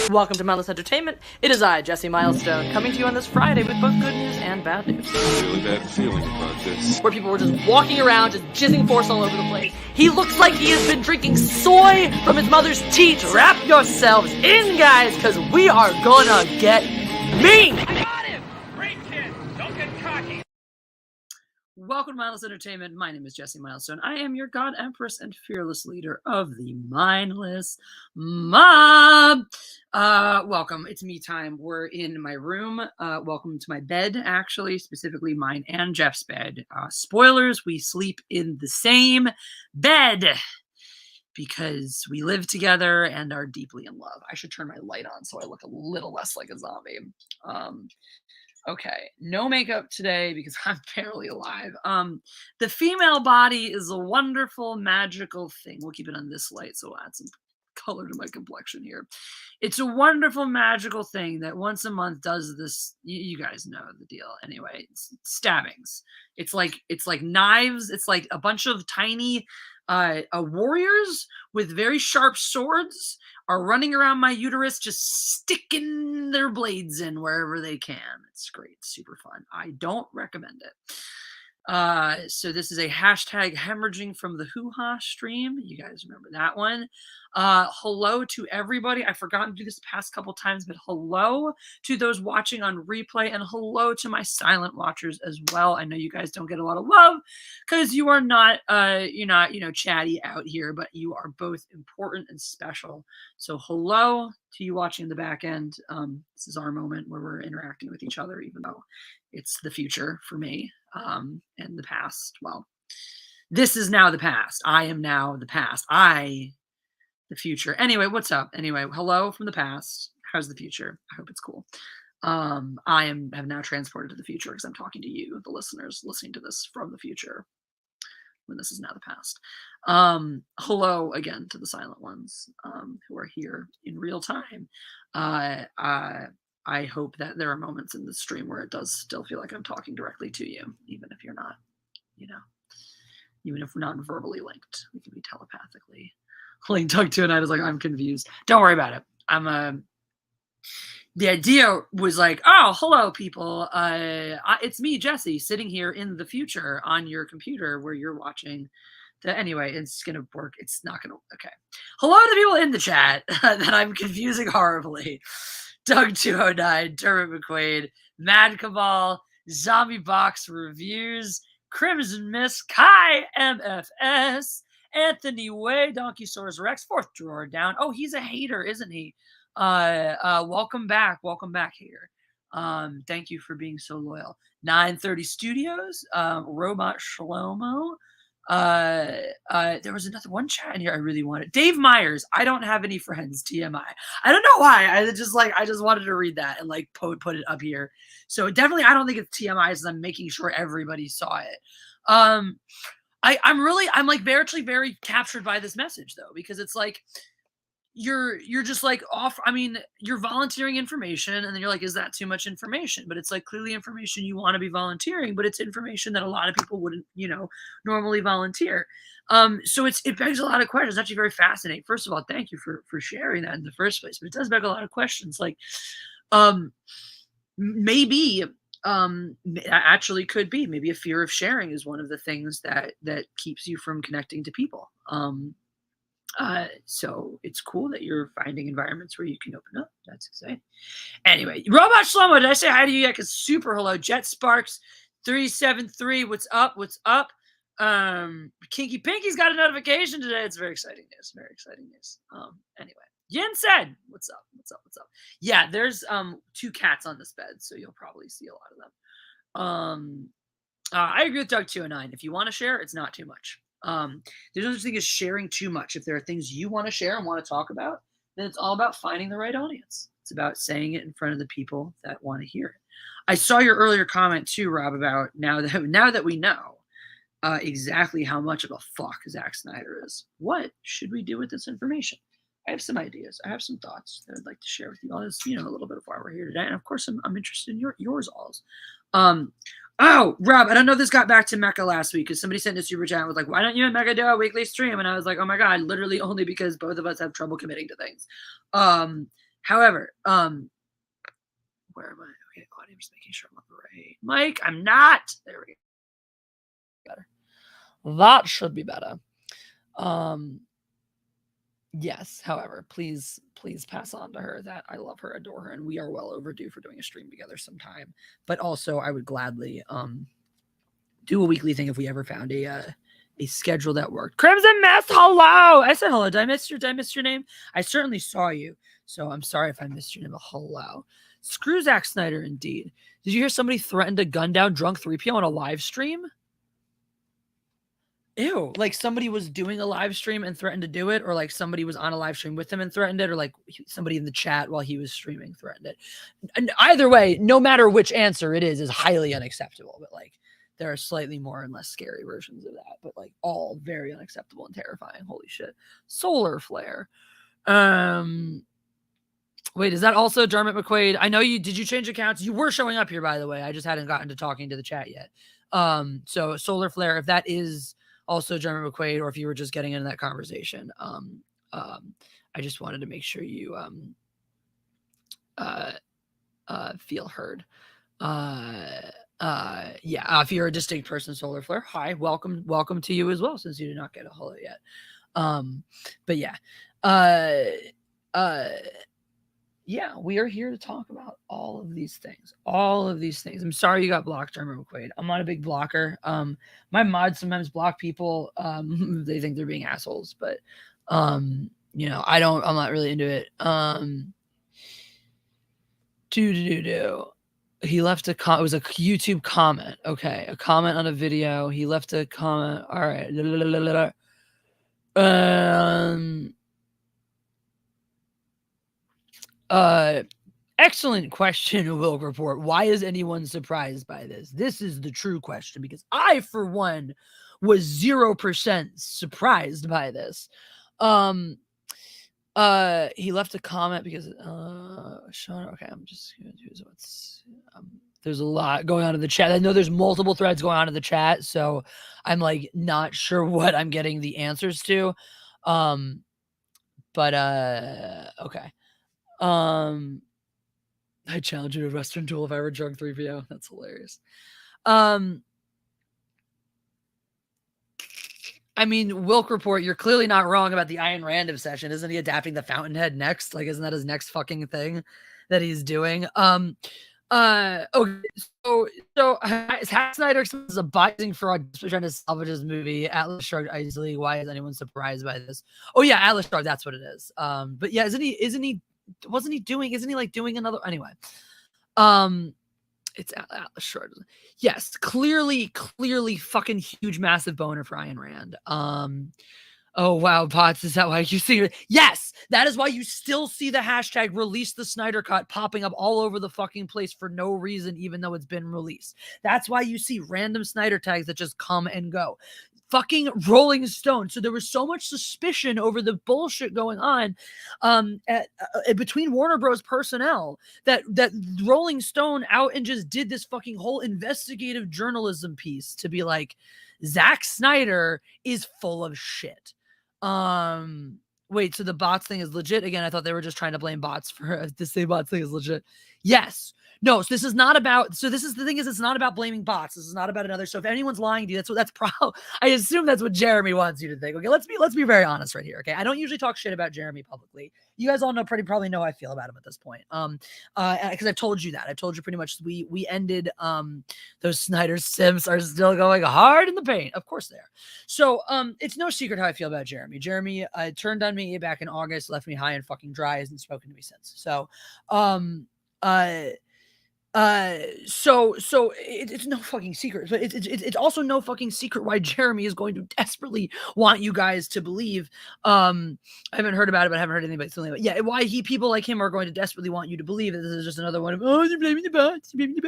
Welcome to Mindless Entertainment. It is I, Jesse Milestone, coming to you on this Friday with both good news and bad news. I have a really bad feeling about this. Where people were just walking around, just jizzing force all over the place. He looks like he has been drinking soy from his mother's teat. Wrap yourselves in, guys, because we are gonna get mean! I got him! Great kid! Don't get cocky! Welcome to Mindless Entertainment. My name is Jesse Milestone. I am your God Empress and fearless leader of the Mindless Mob. Welcome. It's me time. We're in my room. Welcome to my bed, actually, specifically mine and Jeff's bed. Spoilers, we sleep in the same bed because we live together and are deeply in love. I should turn my light on so I look a little less like a zombie. Okay, no makeup today because I'm barely alive. The female body is a wonderful, magical thing. We'll keep it on this light so we'll add some color to my complexion here. It's a wonderful, magical thing that once a month does this. You guys know the deal. Anyway, it's stabbings. It's like knives. It's like a bunch of tiny warriors with very sharp swords are running around my uterus, just sticking their blades in wherever they can. It's great. Super fun. I don't recommend it. So this is a hashtag hemorrhaging from the hoo-ha stream. You guys remember that one. Hello to everybody. I've forgotten to do this the past couple times, but hello to those watching on replay and hello to my silent watchers as well. I know you guys don't get a lot of love because you are not, you're not, chatty out here, but you are both important and special. So hello to you watching the back end. This is our moment where we're interacting with each other, even though it's the future for me, and the past. Well, this is now the past. I am now the past. The future. Anyway, what's up? Anyway, hello from the past. How's the future? I hope it's cool. I have now transported to the future because I'm talking to you, the listeners, listening to this from the future when this is now the past. Hello again to the silent ones who are here in real time. I hope that there are moments in the stream where it does still feel like I'm talking directly to you, even if you're not, even if we're not verbally linked, we can be telepathically linked. Doug to and I was like, I'm confused. Don't worry about it. The idea was like, oh, hello, people. It's me, Jesse, sitting here in the future on your computer where you're watching. Anyway, it's going to work. It's not going to. Okay. Hello to people in the chat that I'm confusing horribly. Doug209, Dermot McQuaid, Mad Cabal, Zombie Box Reviews, Crimson Mist, Kai MFS, Anthony Way, Donkey Source Rex, fourth drawer down. Oh, he's a hater, isn't he? Welcome back, hater. Thank you for being so loyal. 930 Studios, Robot Shlomo. There was another one chat in here I really wanted. Dave Myers. I don't have any friends. TMI. I don't know why. I just wanted to read that and put it up here. So definitely, I don't think it's TMI. As I'm making sure everybody saw it. I'm actually very captured by this message though, because it's like you're just like off. I mean, you're volunteering information and then you're like, is that too much information? But it's like clearly information you want to be volunteering, but it's information that a lot of people wouldn't, normally volunteer. So it begs a lot of questions. It's actually very fascinating. First of all, thank you for sharing that in the first place, but it does beg a lot of questions. Like, maybe actually could be maybe a fear of sharing is one of the things that keeps you from connecting to people. So it's cool that you're finding environments where you can open up. That's exciting. Anyway, Robot Shlomo, did I say hi to you yet? Because super hello. Jet Sparks 373. What's up? Kinky Pinky's got a notification today. It's very exciting news. Anyway. Yin said, what's up? Yeah, there's two cats on this bed, so you'll probably see a lot of them. I agree with Doug209. If you want to share, it's not too much. There's no such thing as sharing too much. If there are things you want to share and want to talk about, then it's all about finding the right audience. It's about saying it in front of the people that want to hear it. I saw your earlier comment too, Rob, about now that we know exactly how much of a fuck Zack Snyder is, what should we do with this information? I have some ideas. I have some thoughts that I'd like to share with you all. This, a little bit of why we're here today, and of course, I'm interested in yours alls. Oh, Rob, I don't know if this got back to Mecca last week because somebody sent a super chat and was like, why don't you and Mecca do a weekly stream? And I was like, oh my God, literally only because both of us have trouble committing to things. However, where am I? Okay, I'm just making sure I'm on the right mic. I'm not. There we go. Better. That should be better. Yes, however, please pass on to her that I love her, adore her, and we are well overdue for doing a stream together sometime. But also, I would gladly do a weekly thing if we ever found a schedule that worked. Crimson Mist, hello! I said hello. Did I miss your name? I certainly saw you, so I'm sorry if I missed your name. Hello. Screw Zack Snyder, indeed. Did you hear somebody threaten to gun down drunk 3PO on a live stream? Ew, like somebody was doing a live stream and threatened to do it, or like somebody was on a live stream with him and threatened it, or like somebody in the chat while he was streaming threatened it. And either way, no matter which answer it is highly unacceptable. But like there are slightly more and less scary versions of that, but like all very unacceptable and terrifying. Holy shit. Solar flare. Wait, is that also Dermot McQuaid? I know you did you change accounts? You were showing up here, by the way. I just hadn't gotten to talking to the chat yet. So solar flare, if that is also Jeremy McQuaid, or if you were just getting into that conversation, I just wanted to make sure you feel heard. If you're a distinct person, solar flare, hi, welcome to you as well, since you did not get a hello yet. But yeah, we are here to talk about all of these things. I'm sorry you got blocked, Jeremy McQuaid. I'm not a big blocker. My mods sometimes block people. They think they're being assholes, but I'm not really into it. He left a comment. It was a YouTube comment. Okay. A comment on a video. He left a comment. All right. Excellent question, Will Report. Why is anyone surprised by this? This is the true question, because I, for one, was 0% surprised by this. He left a comment because Sean. Okay, I'm just gonna do what's. There's a lot going on in the chat. I know there's multiple threads going on in the chat, so I'm like not sure what I'm getting the answers to. But okay. I challenge you to a Western duel if I were drunk 3PO. That's hilarious. I mean, Wilk Report, you're clearly not wrong about the Ayn Rand obsession. Isn't he adapting the Fountainhead next? Like, isn't that his next fucking thing that he's doing? Okay, so Zack Snyder is abiding for trying to salvage his movie. Atlas Shrugged easily. Why is anyone surprised by this? Oh yeah, Atlas Shrugged. That's what it is. But yeah, isn't he doing another anyway? It's Atlas Shrugged. Yes, clearly fucking huge, massive boner for Ayn Rand. Oh wow, bots, is that why you see it? Yes, that is why you still see the hashtag release the Snyder Cut popping up all over the fucking place for no reason, even though it's been released. That's why you see random Snyder tags that just come and go. Fucking Rolling Stone. So there was so much suspicion over the bullshit going on between Warner Bros. Personnel that Rolling Stone out and just did this fucking whole investigative journalism piece to be like, Zack Snyder is full of shit. Wait, so the bots thing is legit? Again, I thought they were just trying to blame bots for to say bots thing is legit. Yes. No, so this is not about, so this is the thing is, it's not about blaming bots. This is not about another. So if anyone's lying to you, that's probably, I assume that's what Jeremy wants you to think. Okay, let's be very honest right here. Okay, I don't usually talk shit about Jeremy publicly. You guys all know probably know how I feel about him at this point. Because I've told you that. I've told you pretty much we ended those Snyder Sims are still going hard in the paint. Of course they are. So it's no secret how I feel about Jeremy. Jeremy turned on me back in August, left me high and fucking dry, hasn't spoken to me since. So it's no fucking secret, but it's also no fucking secret why Jeremy is going to desperately want you guys to believe. I haven't heard about it, but I haven't heard anybody telling about it. Yeah, why people like him are going to desperately want you to believe that this is just another one of, oh, you're blaming the bots, you're blaming the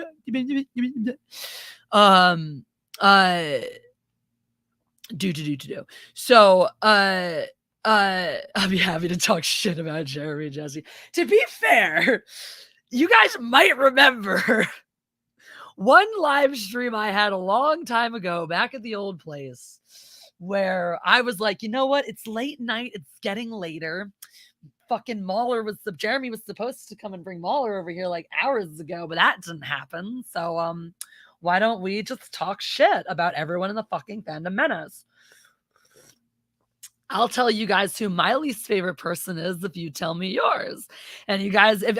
bots. So I'll be happy to talk shit about Jeremy and Jesse. To be fair, you guys might remember one live stream I had a long time ago back at the old place where I was like, you know what? It's late night. It's getting later. fucking Jeremy was supposed to come and bring Mahler over here like hours ago, but that didn't happen. So why don't we just talk shit about everyone in the fucking fandom menace? I'll tell you guys who my least favorite person is if you tell me yours. And you guys, if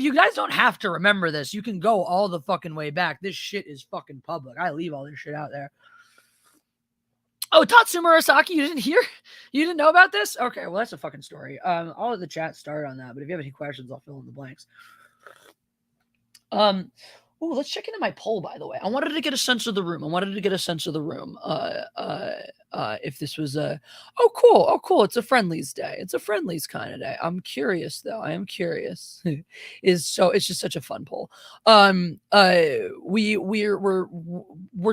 you guys don't have to remember this, you can go all the fucking way back. This shit is fucking public. I leave all this shit out there. Oh, Tatsuma Arasaki, you didn't hear? You didn't know about this? Okay, well, that's a fucking story. I'll let the chat start on that, but if you have any questions, I'll fill in the blanks. Let's check into my poll, by the way. I wanted to get a sense of the room. If this was cool. It's a friendlies day. It's a friendlies kind of day. I'm curious though. I am curious. It's just such a fun poll. We're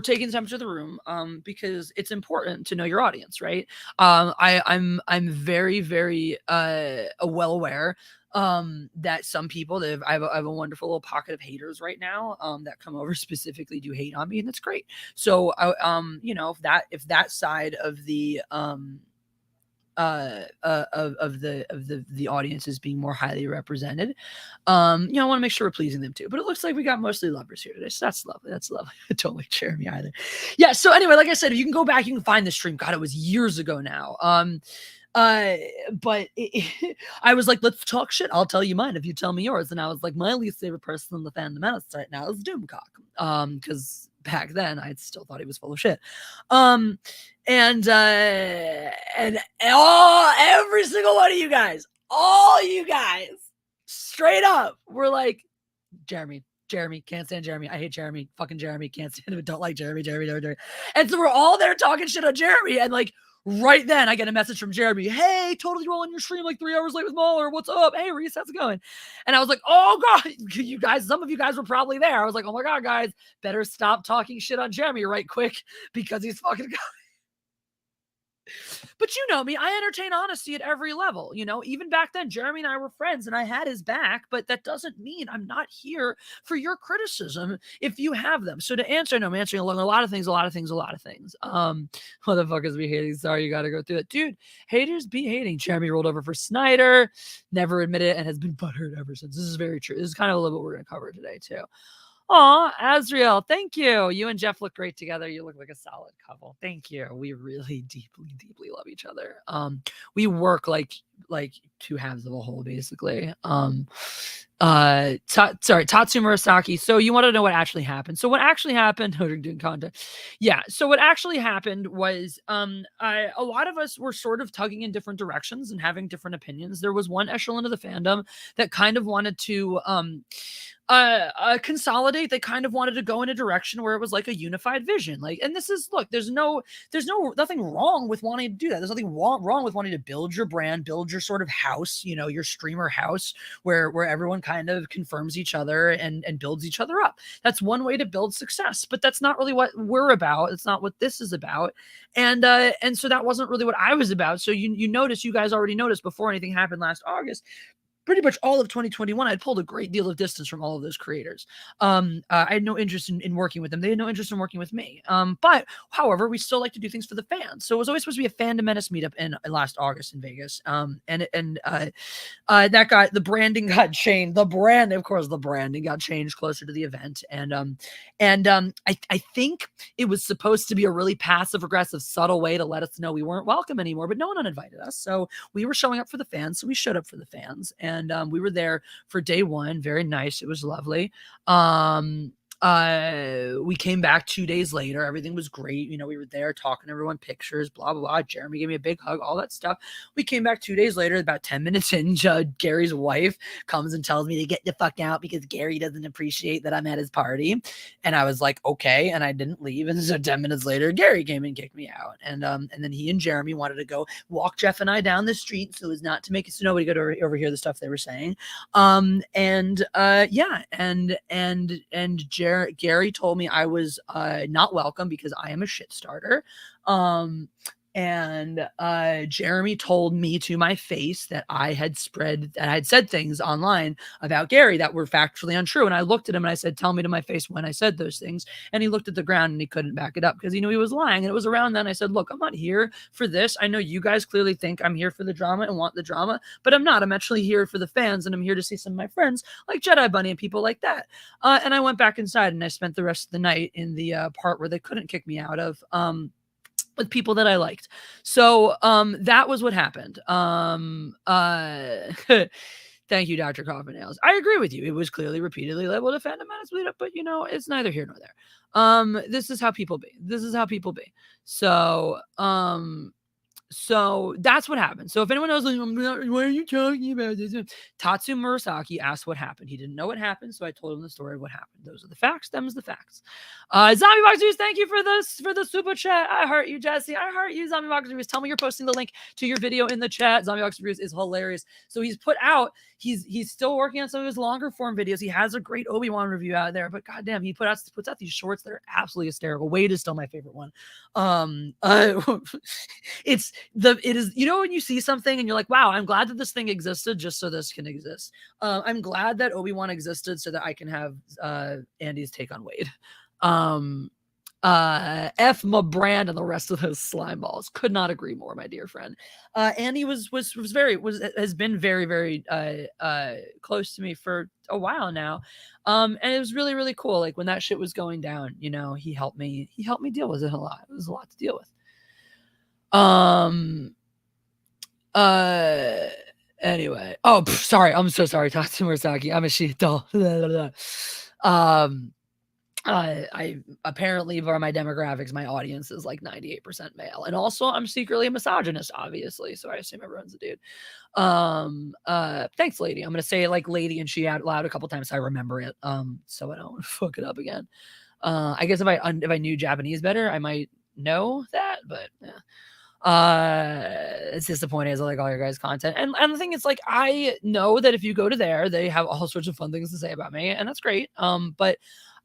taking the temperature of the room because it's important to know your audience, right? I'm very, very well aware that some people I have a wonderful little pocket of haters right now that come over specifically to hate on me, and that's great. So if that side of the the audience is being more highly represented, I want to make sure we're pleasing them too. But it looks like we got mostly lovers here today, so that's lovely. I don't like Jeremy either. Yeah, so anyway, like I said, if you can go back, you can find the stream. God, it was years ago now. But I was like, let's talk shit. I'll tell you mine if you tell me yours. And I was like, my least favorite person in the fandom menace right now is Doomcock. Because back then I still thought he was full of shit. And every single one of you guys, all you guys, straight up, were like, Jeremy, can't stand Jeremy. I hate Jeremy. Fucking Jeremy, can't stand him. Don't like Jeremy. And so we're all there talking shit on Jeremy, and like, right then, I get a message from Jeremy. Hey, totally rolling your stream like 3 hours late with Mahler. What's up? Hey, Reese, how's it going? And I was like, oh, God, you guys, some of you guys were probably there. I was like, oh, my God, guys, better stop talking shit on Jeremy right quick because he's fucking But you know me, I entertain honesty at every level. Even back then, Jeremy and I were friends and I had his back, but that doesn't mean I'm not here for your criticism if you have them. So to answer, I'm answering a lot of things. Motherfuckers be hating. Sorry, you got to go through it. Dude, haters be hating. Jeremy rolled over for Snyder, never admitted it, and has been butthurt ever since. This is very true. This is kind of a little bit we're going to cover today, too. Aw, Azriel, thank you. You and Jeff look great together. You look like a solid couple. Thank you. We really deeply, deeply love each other. We work like two halves of a whole, basically. Tatsuma Arasaki. So you want to know what actually happened. So what actually happened, doing content. Yeah. So what actually happened was a lot of us were sort of tugging in different directions and having different opinions. There was one echelon of the fandom that kind of wanted to consolidate. They kind of wanted to go in a direction where it was like a unified vision. And this is, look, there's nothing wrong with wanting to do that. There's nothing wrong with wanting to build your brand, build your sort of house, your streamer house where everyone kind of confirms each other and builds each other up. That's one way to build success, but that's not really what we're about. It's not what this is about. And so that wasn't really what I was about. So you guys already noticed before anything happened last August, pretty much all of 2021, I'd pulled a great deal of distance from all of those creators. I had no interest in working with them. They had no interest in working with me. But however, we still like to do things for the fans. So it was always supposed to be a Fandom Menace meetup in last August in Vegas. That the branding got changed. The branding got changed closer to the event. I think it was supposed to be a really passive aggressive, subtle way to let us know we weren't welcome anymore, but no one uninvited us. So we were showing up for the fans. So we showed up for the fans. And we were there for day one. Very nice. It was lovely. We came back 2 days later. Everything was great. We were there talking to everyone, pictures, blah, blah, blah. Jeremy gave me a big hug, all that stuff. We came back 2 days later, about 10 minutes in, Gary's wife comes and tells me to get the fuck out because Gary doesn't appreciate that I'm at his party. And I was like, okay. And I didn't leave. And so 10 minutes later, Gary came and kicked me out. And then he and Jeremy wanted to go walk Jeff and I down the street so as not to make it so nobody could overhear the stuff they were saying. Gary told me I was not welcome because I am a shit starter. And Jeremy told me to my face that I had said things online about Gary that were factually untrue. And I looked at him and I said, tell me to my face when I said those things. And he looked at the ground and he couldn't back it up because he knew he was lying. And it was around then I said, look, I'm not here for this. I know you guys clearly think I'm here for the drama and want the drama, but I'm not. I'm actually here for the fans, and I'm here to see some of my friends like Jedi Bunny and people like that. And I went back inside and I spent the rest of the night in the part where they couldn't kick me out of, with people that I liked. So that was what happened. Thank you, Dr. Coffin Nails. I agree with you. It was clearly repeatedly labeled a fandom menace lead up, but you know, it's neither here nor there. This is how people be. So that's what happened. So if anyone knows, like, why are you talking about this? Tatsu Murasaki asked what happened. He didn't know what happened, so I told him the story of what happened. Those are the facts. Them's the facts. Zombie Box News, thank you for the super chat. I heart you, Jesse. I heart you, Zombie Box News. Tell me you're posting the link to your video in the chat. Zombie Box News is hilarious. So he's put out. He's still working on some of his longer form videos. He has a great Obi-Wan review out there, but goddamn, he puts out these shorts that are absolutely hysterical. Wade is still my favorite one. It is, you know, when you see something and you're like, wow, I'm glad that this thing existed just so this can exist. I'm glad that Obi-Wan existed so that I can have Andy's take on Wade. F my brand and the rest of those slime balls. Could not agree more, my dear friend. Andy has been very, very close to me for a while now. And it was really, really cool. Like when that shit was going down, you know, he helped me deal with it a lot. It was a lot to deal with. Anyway. Oh, sorry. I'm so sorry. Tatsu Murasaki. I'm a shit doll. I apparently for my demographics, my audience is like 98% male, and also I'm secretly a misogynist, obviously. So I assume everyone's a dude. Thanks, lady. I'm gonna say it like lady and she out loud a couple times so I remember it. So I don't fuck it up again. I guess if I knew Japanese better, I might know that, but yeah. It's disappointing as I like all your guys' content. And the thing is, like, I know that if you go to there, they have all sorts of fun things to say about me, and that's great. But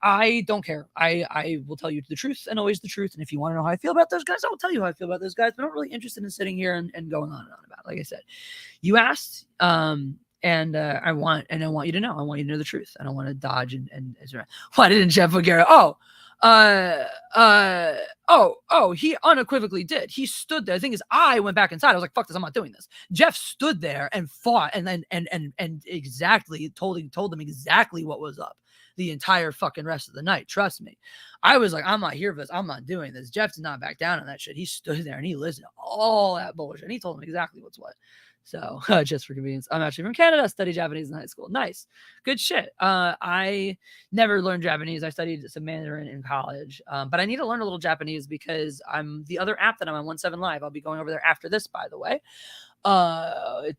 I don't care. I will tell you the truth and always the truth. And if you want to know how I feel about those guys, I will tell you how I feel about those guys. But I'm not really interested in sitting here and going on and on about it. Like I said, you asked, and I want you to know. I want you to know the truth. I don't want to dodge and why didn't Jeff O'Gara? He unequivocally did. He stood there. The thing is, I went back inside. I was like, fuck this, I'm not doing this. Jeff stood there and fought and then and exactly told them exactly what was up the entire fucking rest of the night. Trust me. I was like, I'm not here for this. I'm not doing this. Jeff did not back down on that shit. He stood there and he listened to all that bullshit. And he told them exactly what's what. So just for convenience, I'm actually from Canada, studied Japanese in high school. Nice. Good shit. I never learned Japanese. I studied some Mandarin in college, but I need to learn a little Japanese because I'm the other app that I'm on 17 Live. I'll be going over there after this, by the way.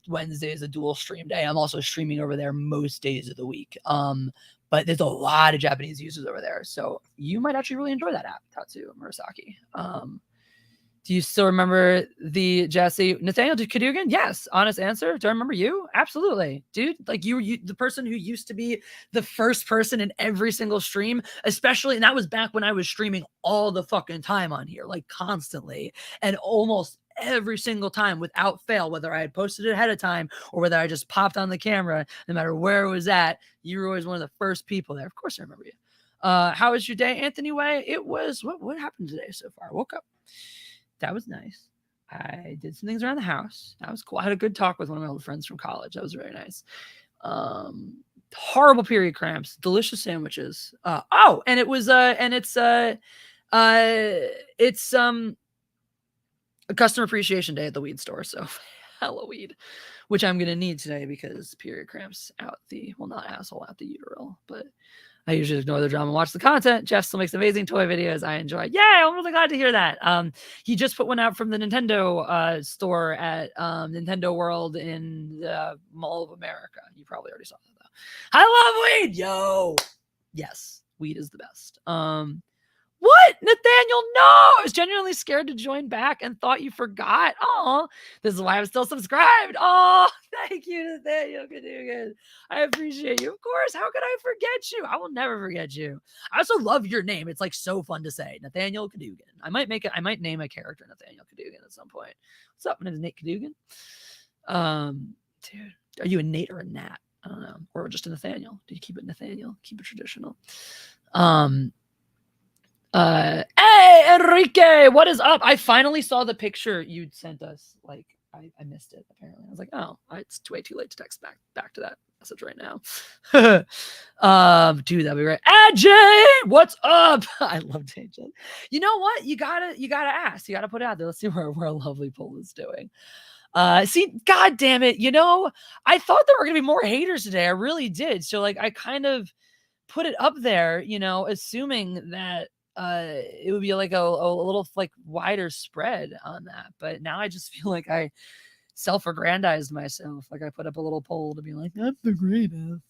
Wednesday is a dual stream day. I'm also streaming over there most days of the week. But there's a lot of Japanese users over there. So you might actually really enjoy that app, Tatsu Murasaki. Do you still remember the Jesse? Nathaniel, could you again? Yes. Honest answer. Do I remember you? Absolutely. Dude, like you the person who used to be the first person in every single stream, especially, and that was back when I was streaming all the fucking time on here, like constantly. And almost every single time without fail, whether I had posted it ahead of time or whether I just popped on the camera, no matter where it was at, you were always one of the first people there. Of course I remember you. How was your day, Anthony Way? It was, what happened today so far? I woke up. That was nice. I did some things around the house. That was cool. I had a good talk with one of my old friends from college. That was very nice. Horrible period cramps, delicious sandwiches. And it was it's a customer appreciation day at the weed store. So hella weed, which I'm gonna need today because period cramps out the not asshole, out the uterine, but I usually ignore the drama and watch the content. Jeff still makes amazing toy videos. I enjoy. Yeah, I'm really glad to hear that. He just put one out from the Nintendo store at Nintendo World in the Mall of America. You probably already saw that though. I love weed, yo. Yes, weed is the best. What? Nathaniel, no! I was genuinely scared to join back and thought you forgot. Oh, this is why I'm still subscribed. Oh, thank you, Nathaniel Cadogan. I appreciate you. Of course, how could I forget you? I will never forget you. I also love your name. It's like so fun to say. Nathaniel Cadogan. I might name a character Nathaniel Cadogan at some point. What's up? My name is Nate Cadogan. Dude, are you a Nate or a Nat? I don't know. Or just a Nathaniel. Do you keep it Nathaniel? Keep it traditional. Hey, Enrique, what is up? I finally saw the picture you'd sent us. Like, I missed it, apparently. I was like, oh, it's way too late to text back to that message right now. Dude, that'd be great. AJ, what's up? I love AJ. You know what? You gotta ask. You gotta put it out there. Let's see where a lovely poll is doing. See, god damn it. You know, I thought there were gonna be more haters today. I really did. So, like, I kind of put it up there, you know, assuming that it would be like a little like wider spread on that. But now I just feel like I self-aggrandized myself. Like I put up a little poll to be like, I'm the greatest.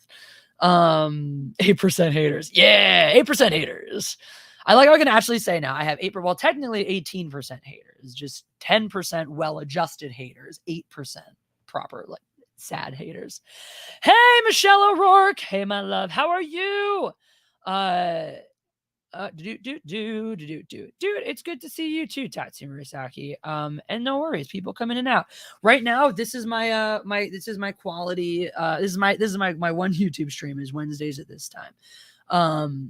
8% haters. Yeah, 8% haters. I like how I can actually say now I have 8%, well, technically 18% haters, just 10% well-adjusted haters, 8% proper, like sad haters. Hey, Michelle O'Rourke. Hey, my love. How are you? Dude, it's good to see you too, Tatsu Murasaki. And no worries, people come in and out. Right now, this is my quality. This is my one YouTube stream is Wednesdays at this time.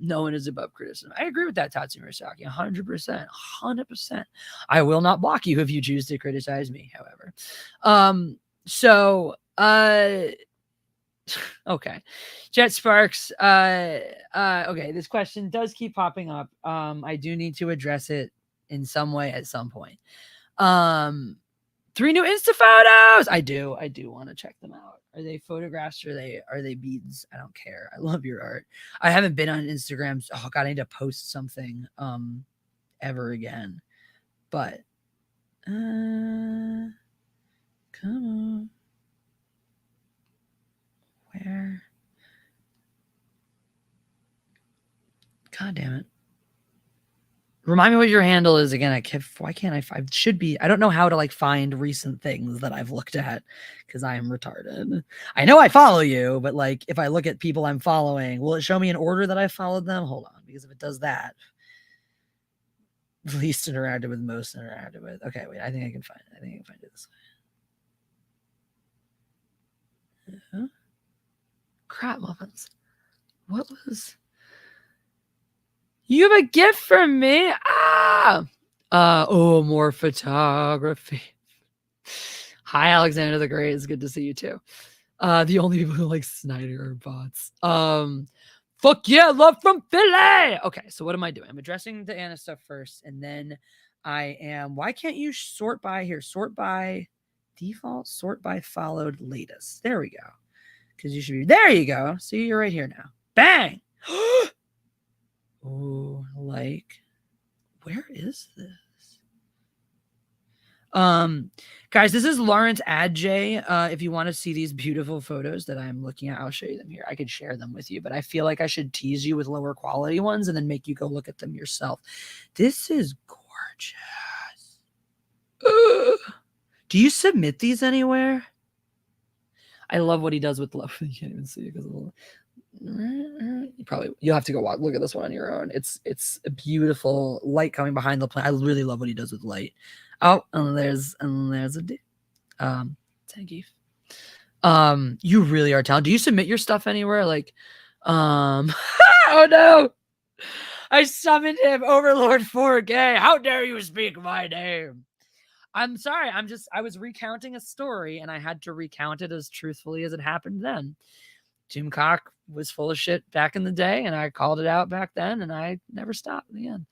No one is above criticism. I agree with that, Tatsu Murasaki, 100%. I will not block you if you choose to criticize me, however. Okay. Jet Sparks. Okay, this question does keep popping up. I do need to address it in some way at some point. 3 new Insta photos. I do want to check them out. Are they photographs or are they beads? I don't care. I love your art. I haven't been on Instagram. Oh god, I need to post something ever again. But come on. Where? God damn it. Remind me what your handle is again. Why can't I should be. I don't know how to like find recent things that I've looked at because I am retarded. I know I follow you, but like if I look at people I'm following, will it show me in order that I followed them? Hold on, because if it does that, least interacted with, most interacted with. Okay, wait, I think I can find it. it this way. Crap muffins. What was... You have a gift from me? Oh, more photography. Hi, Alexander the Great. It's good to see you too. The only people who like Snyder are bots. Fuck yeah, love from Philly. Okay, so what am I doing? I'm addressing the Anna stuff first, and then I am... Why can't you sort by here? Sort by default, sort by followed latest. There we go. Because you should be... There you go. See, you're right here now. Bang! Oh, like, where is this? Guys, this is Lawrence Adjay. If you want to see these beautiful photos that I'm looking at, I'll show you them here. I could share them with you, but I feel like I should tease you with lower quality ones and then make you go look at them yourself. This is gorgeous. Do you submit these anywhere? I love what he does with love. You can't even see it because of the... You'll have to go look at this one on your own. It's a beautiful light coming behind the plant. I really love what he does with light. Oh, and there's a D. Thank you. You really are talented. Do you submit your stuff anywhere? Like, oh no, I summoned him, Overlord 4K. How dare you speak my name? I'm sorry. I was recounting a story and I had to recount it as truthfully as it happened then. Jim Cock was full of shit back in the day, and I called it out back then, and I never stopped in the end.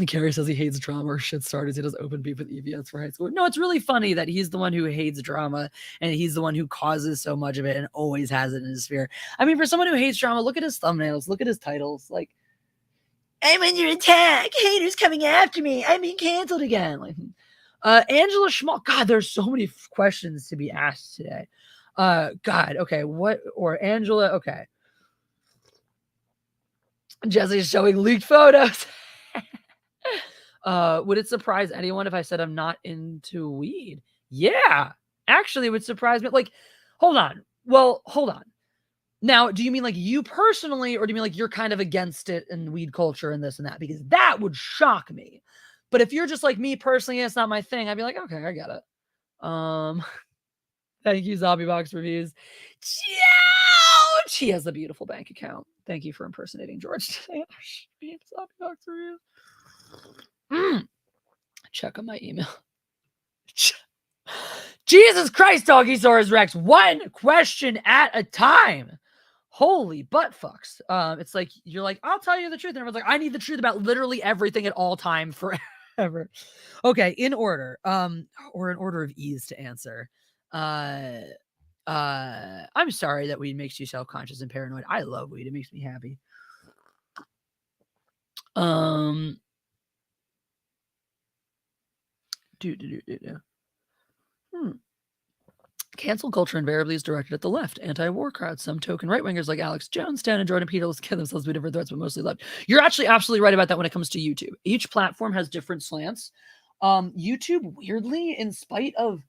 Carrie says he hates drama or shit starters. He does open beef with EVS for high school. No, it's really funny that he's the one who hates drama, and he's the one who causes so much of it and always has it in his sphere. I mean, for someone who hates drama, look at his thumbnails, look at his titles. Like, I'm under attack. Haters coming after me. I'm being canceled again. Like, Angela Schmal. God, there's so many questions to be asked today. God, okay, what, or Angela, okay. Jesse's showing leaked photos. Would it surprise anyone if I said I'm not into weed? Yeah, actually, it would surprise me. Like, hold on. Well, hold on. Now, do you mean like you personally, or do you mean like you're kind of against it and weed culture and this and that? Because that would shock me. But if you're just like me personally, it's not my thing. I'd be like, okay, I get it. Thank you, Zombie Box Reviews. Ouch! He has a beautiful bank account. Thank you for impersonating George today. Zombie Box Reviews. Check on my email. Jesus Christ, Doggy Saurus Rex. One question at a time. Holy butt fucks. It's like, you're like, I'll tell you the truth. And everyone's like, I need the truth about literally everything at all time forever. Okay, in order. Or in order of ease to answer. I'm sorry that weed makes you self-conscious and paranoid. I love weed. It makes me happy. Cancel culture invariably is directed at the left, anti-war crowds. Some token right-wingers like Alex Jones, Stan, and Jordan Peterson kill themselves with different threats, but mostly left. You're actually absolutely right about that when it comes to YouTube. Each platform has different slants. YouTube, weirdly, in spite of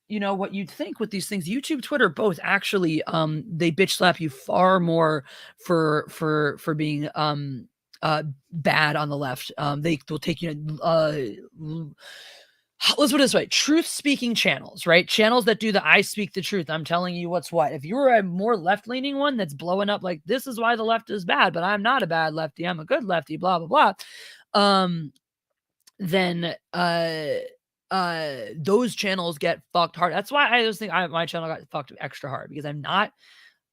you know what you'd think with these things, YouTube, Twitter, both actually they bitch slap you far more for being bad on the left. They will take you let's put it this way, truth-speaking channels, right? Channels that do the I speak the truth, I'm telling you what's what. If you're a more left-leaning one that's blowing up like, this is why the left is bad, but I'm not a bad lefty, I'm a good lefty, blah, blah, blah. Then those channels get fucked hard. That's why I just think my channel got fucked extra hard, because I'm not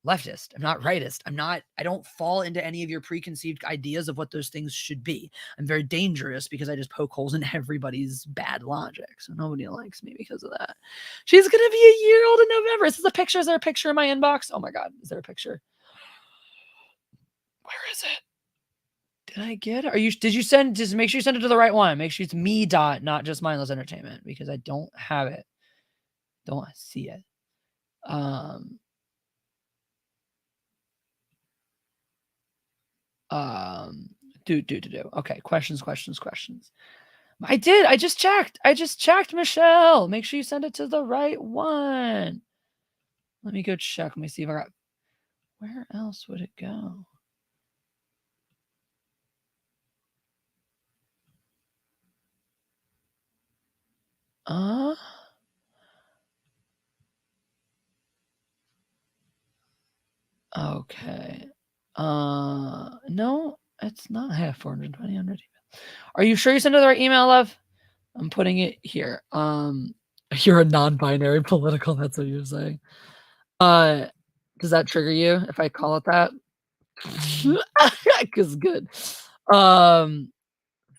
leftist. I'm not rightist. I don't fall into any of your preconceived ideas of what those things should be. I'm very dangerous because I just poke holes in everybody's bad logic. So nobody likes me because of that. She's going to be a year old in November. Is this a picture? Is there a picture in my inbox? Oh my God. Is there a picture? Where is it? Did I get it? Did you send, just make sure you send it to the right one. Make sure it's me dot, not just mindless entertainment, because I don't have it. Don't see it. Okay, questions. I did. I just checked, Michelle. Make sure you send it to the right one. Let me go check. Let me see if I got. Where else would it go? Okay. No, it's not. I have 420 emails. Are you sure you sent it to the right email, love? I'm putting it here. You're a non-binary political. That's what you're saying. Does that trigger you if I call it that? Because good.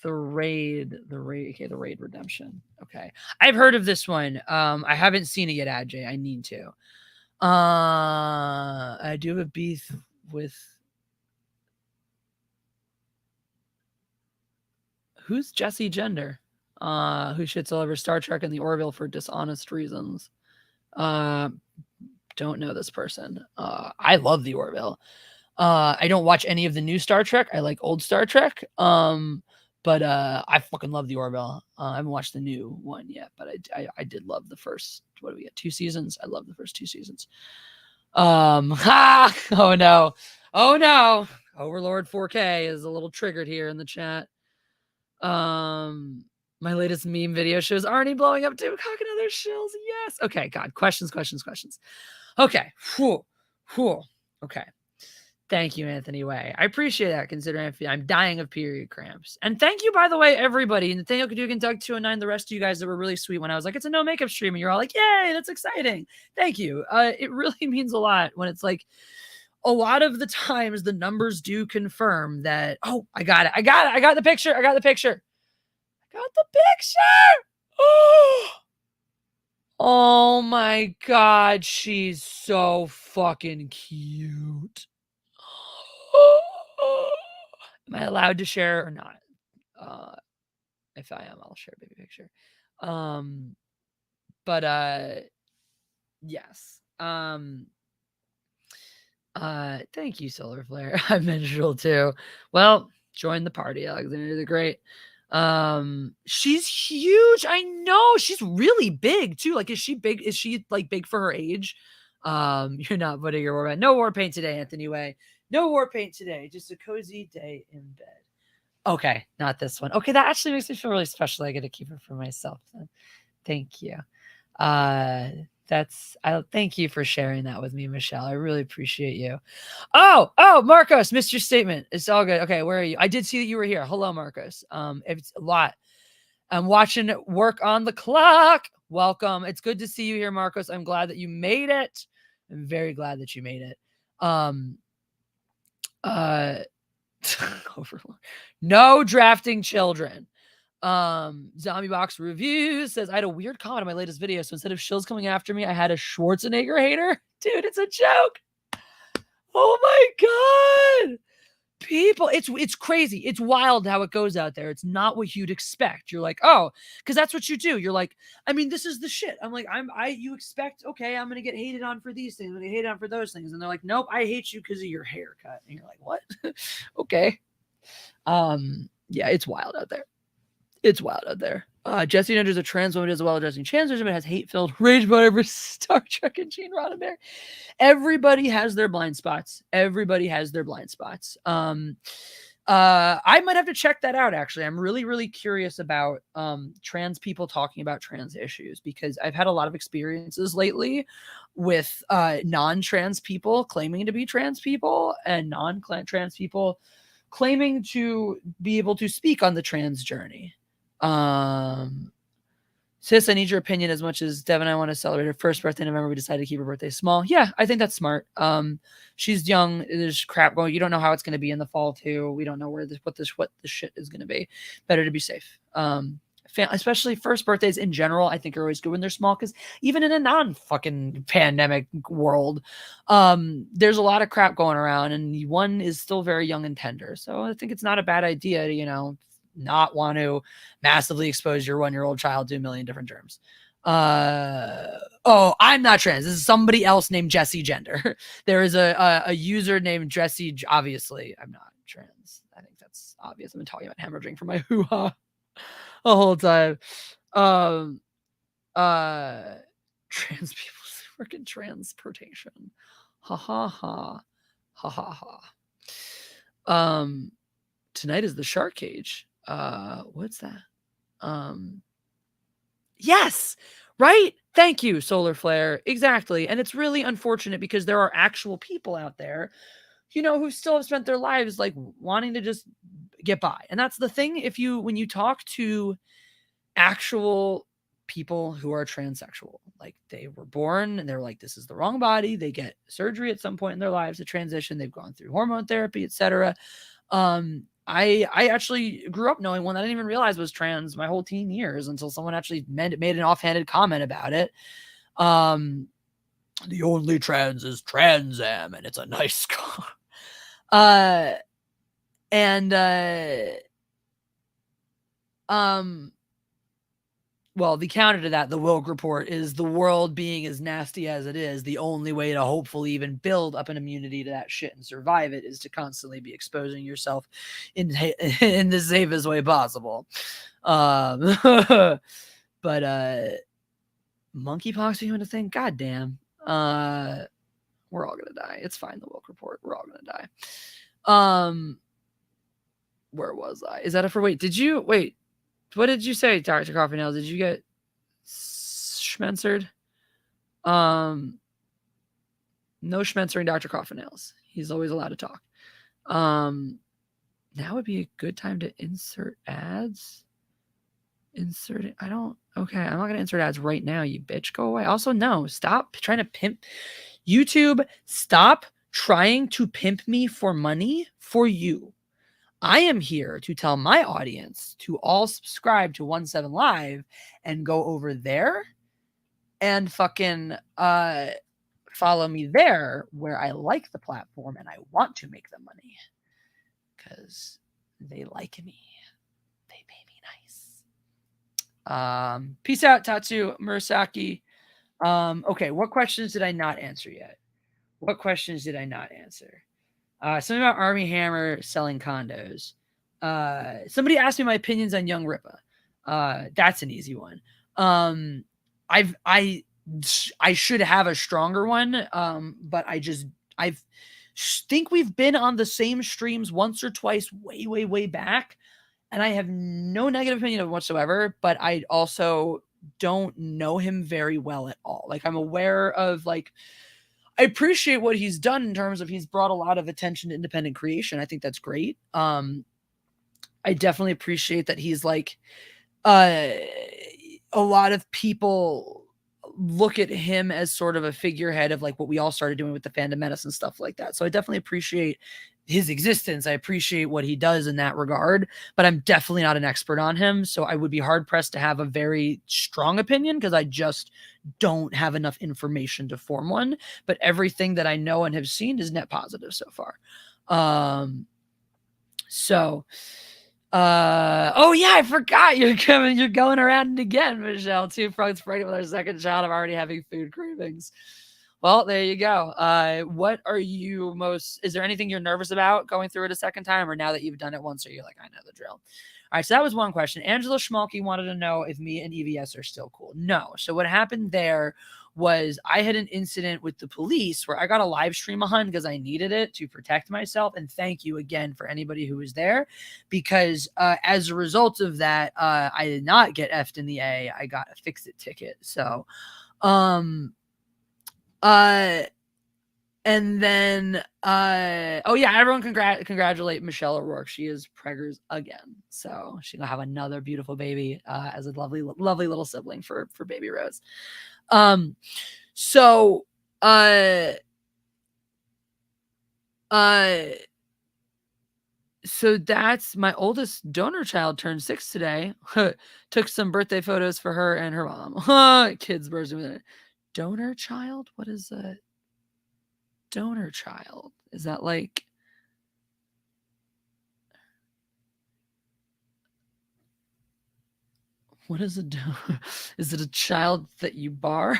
The raid. Okay, the raid redemption. Okay, I've heard of this one. I haven't seen it yet, Ajay. I need to. I do have a beef with. Who's Jesse Gender? Who shits all over Star Trek and the Orville for dishonest reasons. Don't know this person. I love the Orville. I don't watch any of the new Star Trek. I like old Star Trek. But I fucking love the Orville. I haven't watched the new one yet, but I did love the first. What do we get? 2 seasons. I love the first 2 seasons. Oh no. Overlord 4K is a little triggered here in the chat. My latest meme video shows Arnie blowing up too. Cock and other shills. Yes. Okay, God. Questions. Okay. Okay. Thank you, Anthony Way. I appreciate that, considering I'm dying of period cramps. And thank you, by the way, everybody. Nathaniel Kadugan, Doug 209, the rest of you guys that were really sweet when I was like, it's a no makeup stream. And you're all like, yay, that's exciting. Thank you. It really means a lot when it's like, a lot of the times the numbers do confirm that, oh, I got it. I got the picture. Oh my God. She's so fucking cute. Am I allowed to share or not? If I am, I'll share a baby picture. But yes. Thank you, Solar Flare. I'm menstrual too. Well, join the party, Alexander the Great. She's huge. I know. She's really big too. Like, is she big? Is she like big for her age? You're not putting your war paint. No war paint today, Anthony Way. No war paint today. Just a cozy day in bed. Okay, not this one. Okay, that actually makes me feel really special. I get to keep it for myself. Then. Thank you. Thank you for sharing that with me, Michelle. I really appreciate you. Oh, Marcos, missed your statement. It's all good. Okay, where are you? I did see that you were here. Hello, Marcos. It's a lot. I'm watching it work on the clock. Welcome. It's good to see you here, Marcos. I'm glad that you made it. I'm very glad that you made it. No drafting children. Zombie Box Reviews says, I had a weird comment on my latest video. So instead of Shills coming after me, I had a Schwarzenegger hater. Dude, it's a joke. Oh my God. People, it's crazy. It's wild how it goes out there. It's not what you'd expect. You're like, oh, because that's what you do. You're like, I mean, this is the shit. I'm like, you expect, okay, I'm gonna get hated on for these things, I'm gonna get hated on for those things. And they're like, nope, I hate you because of your haircut. And you're like, what? Okay. Yeah, it's wild out there. It's wild out there. Jesse Nudger's a trans woman as well, addressing transgender, but has hate-filled rage about every Star Trek and Gene Roddenberry. Everybody has their blind spots. Everybody has their blind spots. I might have to check that out, actually. I'm really, really curious about trans people talking about trans issues, because I've had a lot of experiences lately with non-trans people claiming to be trans people and non-trans people claiming to be able to speak on the trans journey. Sis, I need your opinion as much as Dev and I want to celebrate her first birthday in November. We decided to keep her birthday small. Yeah, I think that's smart. She's young. There's crap going. You don't know how it's going to be in the fall too. We don't know what this shit is going to be. Better to be safe. Especially first birthdays in general, I think are always good when they're small, because even in a non-fucking pandemic world, there's a lot of crap going around, and one is still very young and tender. So I think it's not a bad idea to, not want to massively expose your 1-year-old child to a million different germs. Oh, I'm not trans. This is somebody else named Jesse Gender. There is a user named Jesse. Obviously, I'm not trans. I think that's obvious. I've been talking about hemorrhaging for my hoo-ha the whole time. Trans people's freaking transportation. Ha ha ha. Ha ha ha. Tonight is the shark cage. What's that? Yes, right. Thank you, Solar Flare. Exactly. And it's really unfortunate because there are actual people out there, who still have spent their lives like wanting to just get by. And that's the thing. When you talk to actual people who are transsexual, like they were born and they're like, this is the wrong body. They get surgery at some point in their lives to transition. They've gone through hormone therapy, etc. I actually grew up knowing one that I didn't even realize was trans my whole teen years until someone actually made an offhanded comment about it. The only trans is Trans Am, and it's a nice car. Well, the counter to that, the Wilk report, is the world being as nasty as it is. The only way to hopefully even build up an immunity to that shit and survive it is to constantly be exposing yourself in the safest way possible. But monkeypox being a thing, goddamn. We're all gonna die. It's fine. The Wilk report. We're all gonna die. Where was I? Is that it for wait? What did you say, Dr. Coffee Nails? Did you get schmencered? No schmencering Dr. Coffee Nails. He's always allowed to talk. Now would be a good time to insert ads. Insert it. Okay, I'm not going to insert ads right now, you bitch. Go away. Also, no, stop trying to pimp. YouTube, stop trying to pimp me for money for you. I am here to tell my audience to all subscribe to 17 Live and go over there and fucking follow me there, where I like the platform and I want to make them money because they like me. They pay me nice. Peace out, Tatsu Murasaki. Okay, what questions did I not answer yet? What questions did I not answer? Something about Army Hammer selling condos. Somebody asked me my opinions on Young Ripa. That's an easy one. I should have a stronger one. But I think we've been on the same streams once or twice way back, and I have no negative opinion of him whatsoever, but I also don't know him very well at all. Like, I'm aware of, like, I appreciate what he's done in terms of he's brought a lot of attention to independent creation. I think that's great. I definitely appreciate that he's like, a lot of people look at him as sort of a figurehead of like what we all started doing with the fandom medicine stuff like that. So I definitely appreciate his existence. I appreciate what he does in that regard, but I'm definitely not an expert on him. So I would be hard pressed to have a very strong opinion because I just don't have enough information to form one. But everything that I know and have seen is net positive so far. Oh yeah, I forgot you're going around again, Michelle. 2 frogs pregnant with our second child. I'm already having food cravings. Well, there you go. What are you is there anything you're nervous about going through it a second time, or now that you've done it once, are you like, I know the drill? All right, so that was one question. Angela Schmalke wanted to know if me and EVS are still cool. No. So what happened there was I had an incident with the police where I got a live stream on because I needed it to protect myself. And thank you again for anybody who was there, because as a result of that, I did not get F'd in the A. I got a fix-it ticket. So, and then, oh yeah, everyone congratulate Michelle O'Rourke. She is preggers again. So she's gonna have another beautiful baby, as a lovely little sibling for baby Rose. So that's my oldest donor child turned 6 today. Took some birthday photos for her and her mom. Kids birthday. Donor child? What is a donor child? Is that like, what is a donor? Is it a child that you bar?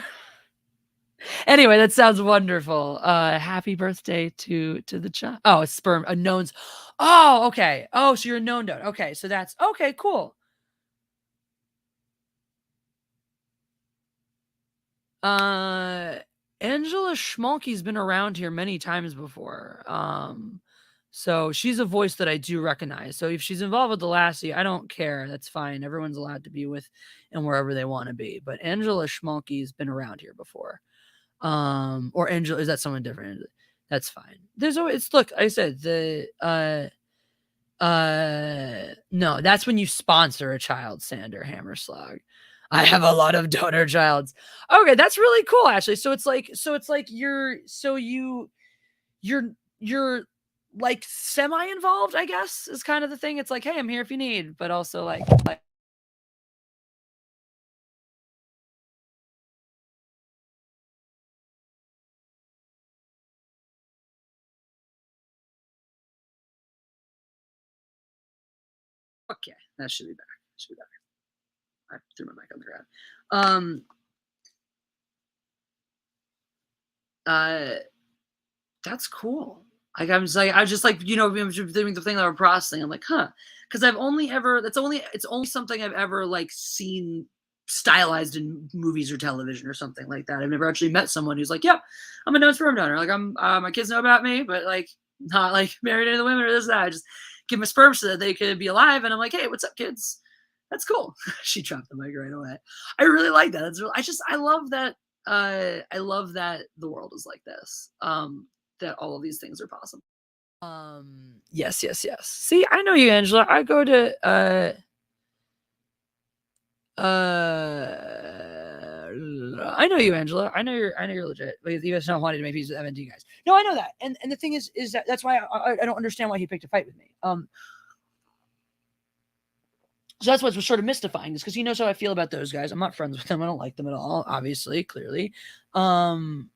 Anyway, that sounds wonderful. Happy birthday to the child. Oh, a sperm, a known. Oh, okay. Oh, so you're a known donor. Okay, so that's okay. Cool. Angela Schmalke's been around here many times before. So she's a voice that I do recognize. So if she's involved with the Lassie, I don't care. That's fine. Everyone's allowed to be with and wherever they want to be. But Angela Schmalke's been around here before. Or Angela, is that someone different? That's fine. There's always, look, I said no, that's when you sponsor a child, Sander Hammerslag. I have a lot of donor childs. Okay, that's really cool, actually. So it's like you're like semi-involved, I guess, is kind of the thing. It's like, hey, I'm here if you need, but also like okay, that should be better. I threw my mic on the ground. That's cool. Like, I was just like, doing the thing that I'm processing. I'm like, huh, because it's only something I've ever like seen stylized in movies or television or something like that. I've never actually met someone who's like, yep, I'm a known sperm donor. Like, I'm my kids know about me, but like not like married any of the women or this that. I just give my sperm so that they could be alive. And I'm like, hey, what's up, kids? That's cool. She dropped the mic right away. I really like that. I love that. I love that the world is like this. That all of these things are possible. Yes. See, I know you, Angela. I go to I know you, Angela. I know you're legit. Because you guys not wanted to make peace with MND guys. No, I know that. And the thing is that's why I don't understand why he picked a fight with me. So that's what's sort of mystifying, is because he knows how I feel about those guys. I'm not friends with them. I don't like them at all, obviously, clearly. EVS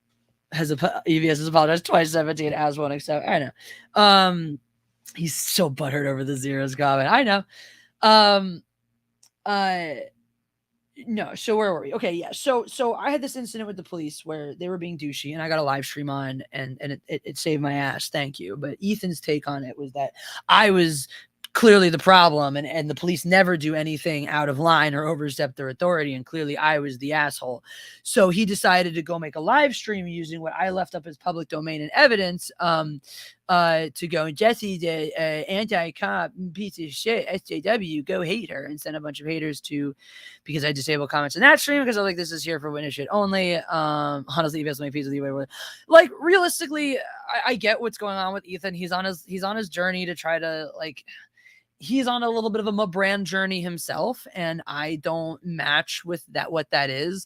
has apologized twice, 17 as one, except I know. He's so butthurt over the zeros comment. I know. No, so where were we? Okay, yeah. So I had this incident with the police where they were being douchey, and I got a live stream on, and it saved my ass. Thank you. But Ethan's take on it was that I was clearly the problem, and the police never do anything out of line or overstep their authority, and clearly I was the asshole. So he decided to go make a live stream using what I left up as public domain and evidence. To go, Jesse, the anti-cop piece of shit, SJW, go hate her, and send a bunch of haters to, because I disabled comments in that stream because I was like, this is here for witness shit only. Honestly, if my piece of the way, like, realistically, I get what's going on with Ethan. He's on his journey to try to, like, he's on a little bit of a brand journey himself, and I don't match with that, what that is.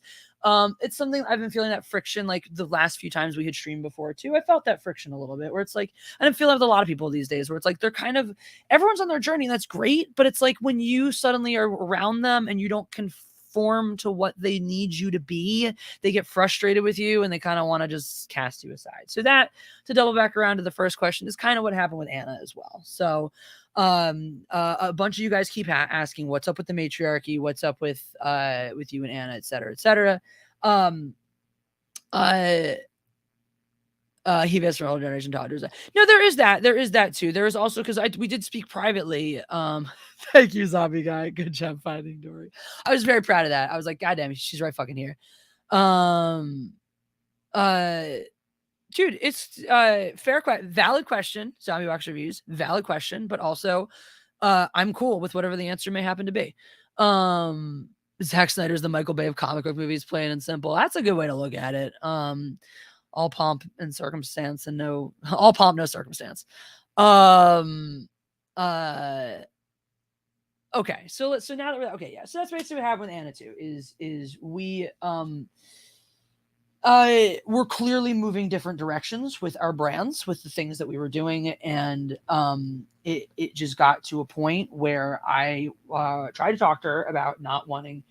It's something I've been feeling, that friction, like the last few times we had streamed before too. I felt that friction a little bit, where it's like, and I feel like with a lot of people these days, where it's like they're kind of, everyone's on their journey, and that's great, but it's like when you suddenly are around them and you don't conform to what they need you to be, they get frustrated with you and they kind of want to just cast you aside. So that, to double back around to the first question, is kind of what happened with Anna as well. So a bunch of you guys keep asking what's up with the matriarchy, what's up with you and Anna, et cetera, et cetera. He best from older generation daughters. No, there is that too. There is also, because we did speak privately. Thank you, zombie guy. Good job finding Dory. I was very proud of that. I was like, God damn, she's right fucking here. Dude, it's valid question. Zombie Box Reviews, valid question, but also I'm cool with whatever the answer may happen to be. Zack Snyder's the Michael Bay of comic book movies, plain and simple. That's a good way to look at it. All pomp and circumstance, and all pomp, no circumstance. Okay, so now that we're okay, yeah. So that's basically what happened with Anna too. Is we we're clearly moving different directions with our brands, with the things that we were doing, and it just got to a point where I tried to talk to her about not wanting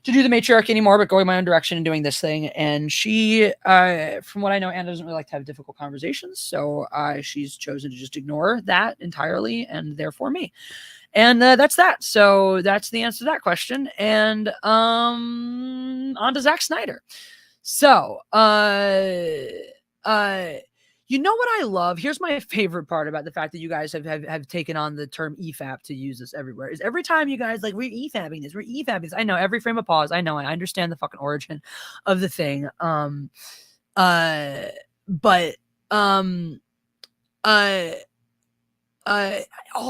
to do the matriarch anymore, but going my own direction and doing this thing. And she, from what I know, Anna doesn't really like to have difficult conversations, so she's chosen to just ignore that entirely, and therefore me. And that's that. So that's the answer to that question. And on to Zack Snyder. So, you know what I love? Here's my favorite part about the fact that you guys have taken on the term EFAP to use this everywhere, is every time you guys like, we're EFAPing this. I know, every frame of pause. I know, I understand the fucking origin of the thing. But all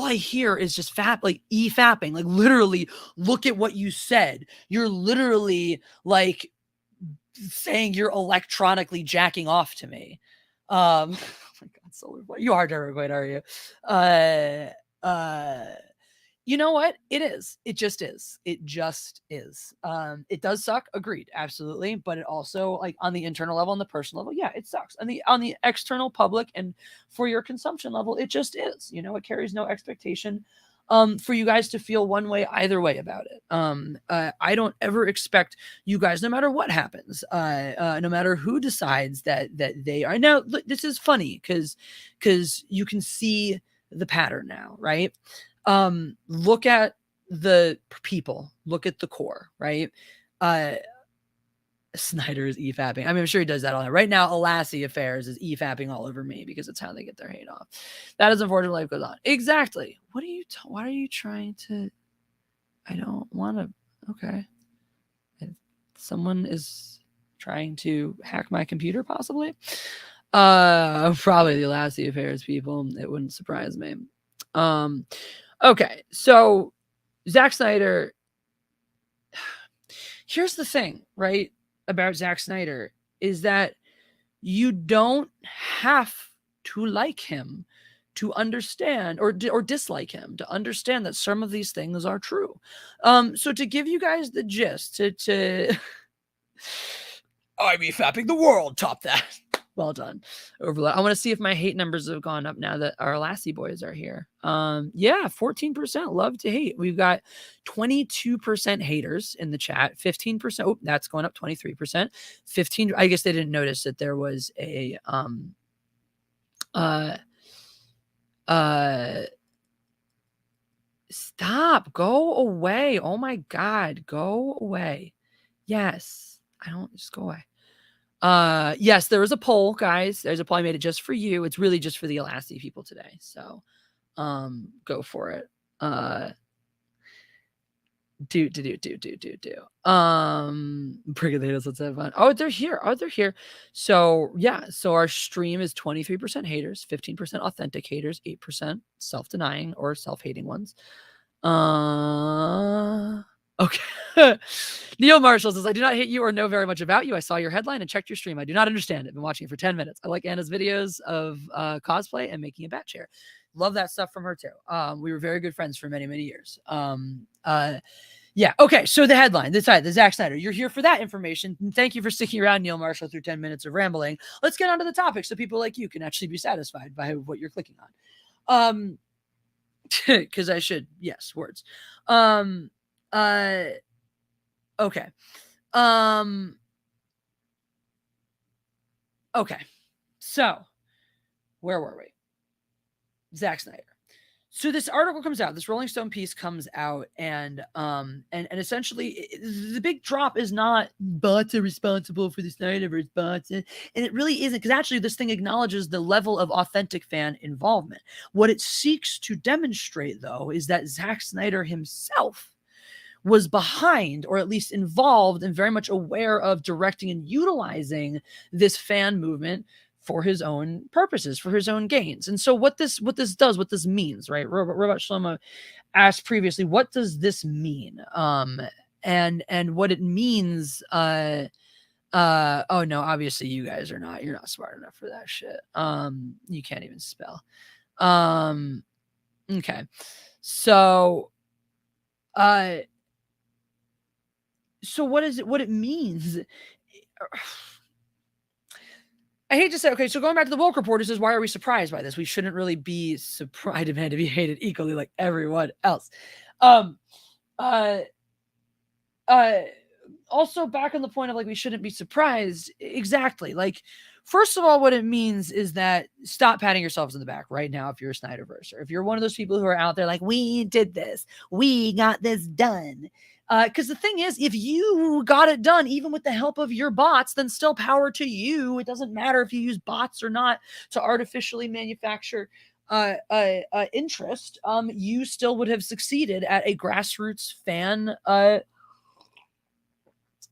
I hear is just like EFAPing, like literally, look at what you said. You're literally like saying you're electronically jacking off to me. Oh my God, Solar Boy, you are Derek, are you? You know what? It is. It just is. It just is. It does suck. Agreed. Absolutely. But it also, like, on the internal level, on the personal level, yeah, it sucks. On the external public and for your consumption level, it just is. You know, it carries no expectation for you guys to feel one way either way about it. I don't ever expect you guys, no matter what happens, no matter who decides that they are. Now, this is funny because you can see the pattern now, right? Look at the people, look at the core, right? Snyder is EFAPing. I mean, I'm sure he does that all right now. Alassi Affairs is EFAPing all over me because it's how they get their hate off. That is unfortunate. Life goes on. Exactly. What are you? What are you trying to? I don't want to. Okay. Someone is trying to hack my computer, possibly. Probably the Alassi Affairs people. It wouldn't surprise me. Okay. So Zack Snyder. Here's the thing, right? About Zack Snyder is that you don't have to like him to understand, or dislike him to understand that some of these things are true. So to give you guys the gist, to I'm fapping the world, top that. Well done. Overload. I want to see if my hate numbers have gone up now that our Lassie boys are here. Yeah, 14% love to hate. We've got 22% haters in the chat. 15%. Oh, that's going up 23%. 15. I guess they didn't notice that there was a Stop. Go away. Oh my God. Go away. Yes. I don't just go away. Yes, there is a poll, guys. There's a poll. I made it just for you. It's really just for the Elasti people today. So go for it. Do. Brigadeiros, let's have fun. Oh, they're here. So yeah, so our stream is 23% haters, 15% authentic haters, 8% self-denying or self-hating ones. Okay. Neil Marshall says, I do not hate you or know very much about you. I saw your headline and checked your stream. I do not understand it. Been watching it for 10 minutes. I like Anna's videos of cosplay and making a bat chair. Love that stuff from her too. We were very good friends for many, many years. Yeah. Okay. So the headline, the Zack Snyder, you're here for that information. And thank you for sticking around, Neil Marshall, through 10 minutes of rambling. Let's get on to the topic so people like you can actually be satisfied by what you're clicking on. Because I should, yes, words. Okay. Okay. So where were we? Zack Snyder. So this article comes out, this Rolling Stone piece comes out, and essentially the big drop is not bots are responsible for the Snyderverse bots, and it really isn't, because actually this thing acknowledges the level of authentic fan involvement. What it seeks to demonstrate, though, is that Zack Snyder himself was behind, or at least involved and very much aware of directing and utilizing this fan movement for his own purposes, for his own gains. And so what this means, right? Robot Shlomo asked previously, what does this mean? And what it means, oh no, obviously you're not smart enough for that shit. You can't even spell. Okay. So what it means? I hate to say, okay, so going back to the Woke Report, it says, why are we surprised by this? We shouldn't really be surprised. I demand to be hated equally like everyone else. Also back on the point of like, we shouldn't be surprised. Exactly. Like, first of all, what it means is that stop patting yourselves in the back right now if you're a Snyderverse, or if you're one of those people who are out there like, we did this, we got this done. Because the thing is, if you got it done, even with the help of your bots, then still power to you. It doesn't matter if you use bots or not to artificially manufacture interest. You still would have succeeded at a grassroots fan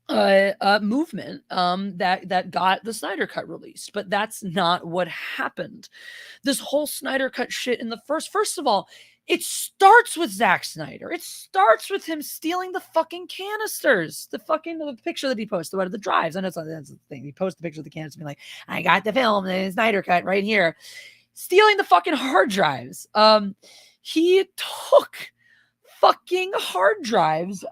movement that got the Snyder Cut released. But that's not what happened. This whole Snyder Cut shit in the first of all, it starts with Zack Snyder. It starts with him stealing the fucking canisters. The picture that he posted about the drives. I know that's the thing. He posted the picture of the canisters being like, I got the film, the Snyder Cut right here. Stealing the fucking hard drives. He took fucking hard drives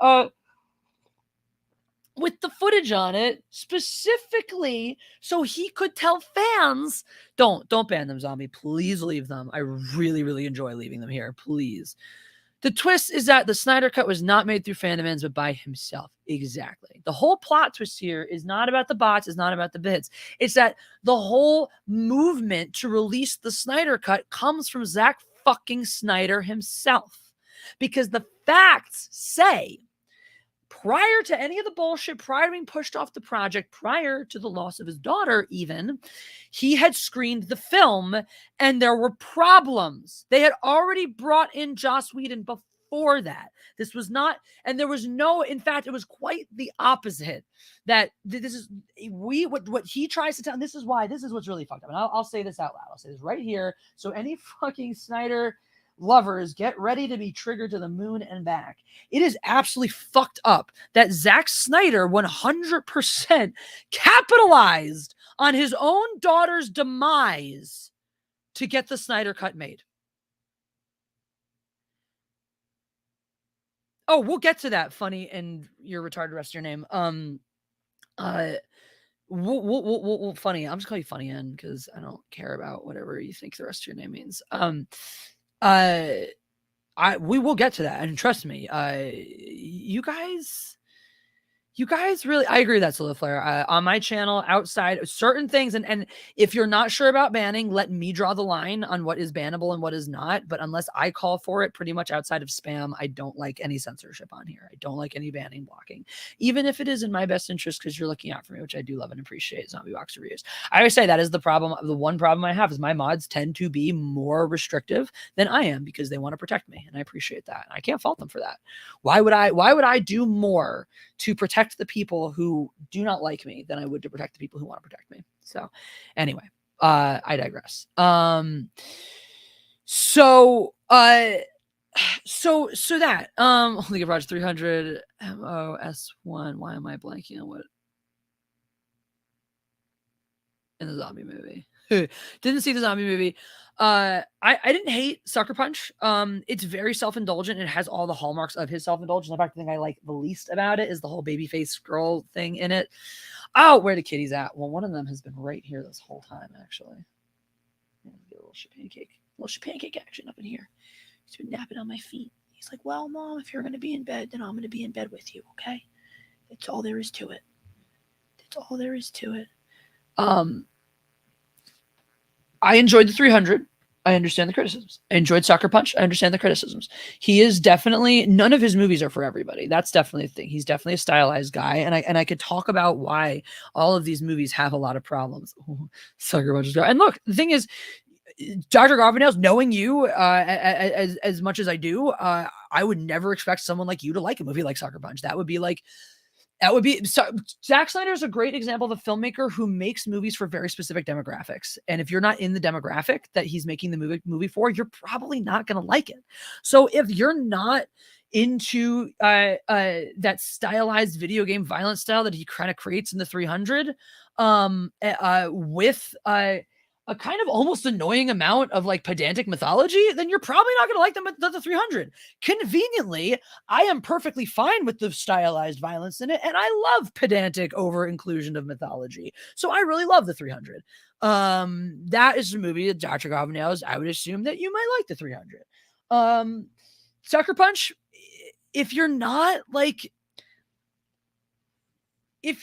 with the footage on it specifically so he could tell fans, don't ban them, Zombie. Please leave them. I really, really enjoy leaving them here. Please. The twist is that the Snyder Cut was not made through fandom, but by himself. Exactly. The whole plot twist here is not about the bots, it's not about the bits. It's that the whole movement to release the Snyder Cut comes from Zack fucking Snyder himself. Because the facts say, prior to any of the bullshit, prior to being pushed off the project, prior to the loss of his daughter even, he had screened the film and there were problems. They had already brought in Joss Whedon before that. This was not, and there was no, in fact, it was quite the opposite. That this is, what he tries to tell, and this is what's really fucked up. And I'll say this out loud. I'll say this right here. So any fucking Snyder lovers, get ready to be triggered to the moon and back. It is absolutely fucked up that Zack Snyder 100% capitalized on his own daughter's demise to get the Snyder Cut made. Oh, we'll get to that, funny and your retarded rest of your name. We'll funny. I'm just calling you Funny N because I don't care about whatever you think the rest of your name means. We will get to that, and trust me, you guys, You guys really, I agree with that, Solar Flare. On my channel, outside certain things, and if you're not sure about banning, let me draw the line on what is bannable and what is not. But unless I call for it, pretty much outside of spam, I don't like any censorship on here. I don't like any banning, blocking, even if it is in my best interest because you're looking out for me, which I do love and appreciate. Zombie Box reviews. I always say that is the problem. The one problem I have is my mods tend to be more restrictive than I am because they want to protect me, and I appreciate that. I can't fault them for that. Why would I do more to protect the people who do not like me than I would to protect the people who want to protect me? So anyway, I digress. So that only give Roger 300 MOS1. Why am I blanking on what in the zombie movie? Didn't see the zombie movie. I didn't hate Sucker Punch. It's very self-indulgent. It has all the hallmarks of his self-indulgence. In fact, the thing I like the least about it is the whole babyface girl thing in it. Oh, where the kitties at? Well, one of them has been right here this whole time, actually. Get a little pancake action up in here. He's been napping on my feet. He's like, well, Mom, if you're going to be in bed, then I'm going to be in bed with you, okay? That's all there is to it. That's all there is to it. I enjoyed the 300. I understand the criticisms. I enjoyed Sucker Punch. I understand the criticisms. He is definitely, none of his movies are for everybody. That's definitely a thing. He's definitely a stylized guy. And I could talk about why all of these movies have a lot of problems. Sucker Punch is great. And look, the thing is, Dr. Garbinails, knowing you as much as I do, I would never expect someone like you to like a movie like Sucker Punch. That would be Zack Snyder is a great example of a filmmaker who makes movies for very specific demographics. And if you're not in the demographic that he's making the movie for, you're probably not going to like it. So if you're not into that stylized video game violence style that he kind of creates in the 300, with a kind of almost annoying amount of like pedantic mythology, then you're probably not going to like them at the 300. Conveniently, I am perfectly fine with the stylized violence in it, and I love pedantic over inclusion of mythology. So I really love the 300. That is a movie that Dr. Garbinails, I would assume that you might like the 300. Sucker Punch, if you're not like a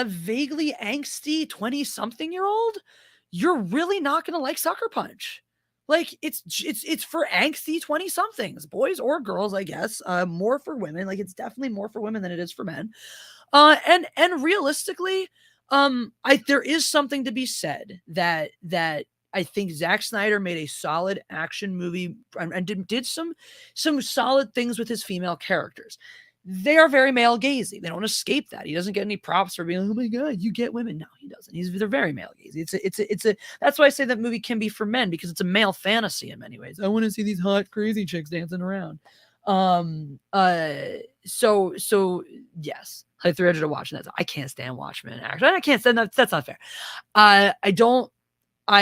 vaguely angsty 20-something-year-old, you're really not going to like Sucker Punch. Like it's for angsty 20-somethings, boys or girls, I guess. More for women. Like it's definitely more for women than it is for men. And realistically, there is something to be said that I think Zack Snyder made a solid action movie and did some solid things with his female characters. They are very male gazy. They don't escape that. He doesn't get any props for being like, oh my God, you get women. No, he doesn't. They're very male gazy. That's why I say that movie can be for men, because it's a male fantasy in many ways. I want to see these hot, crazy chicks dancing around. So yes, like 300 to watch. And I can't stand Watchmen. Actually, I can't stand that. That's not fair. I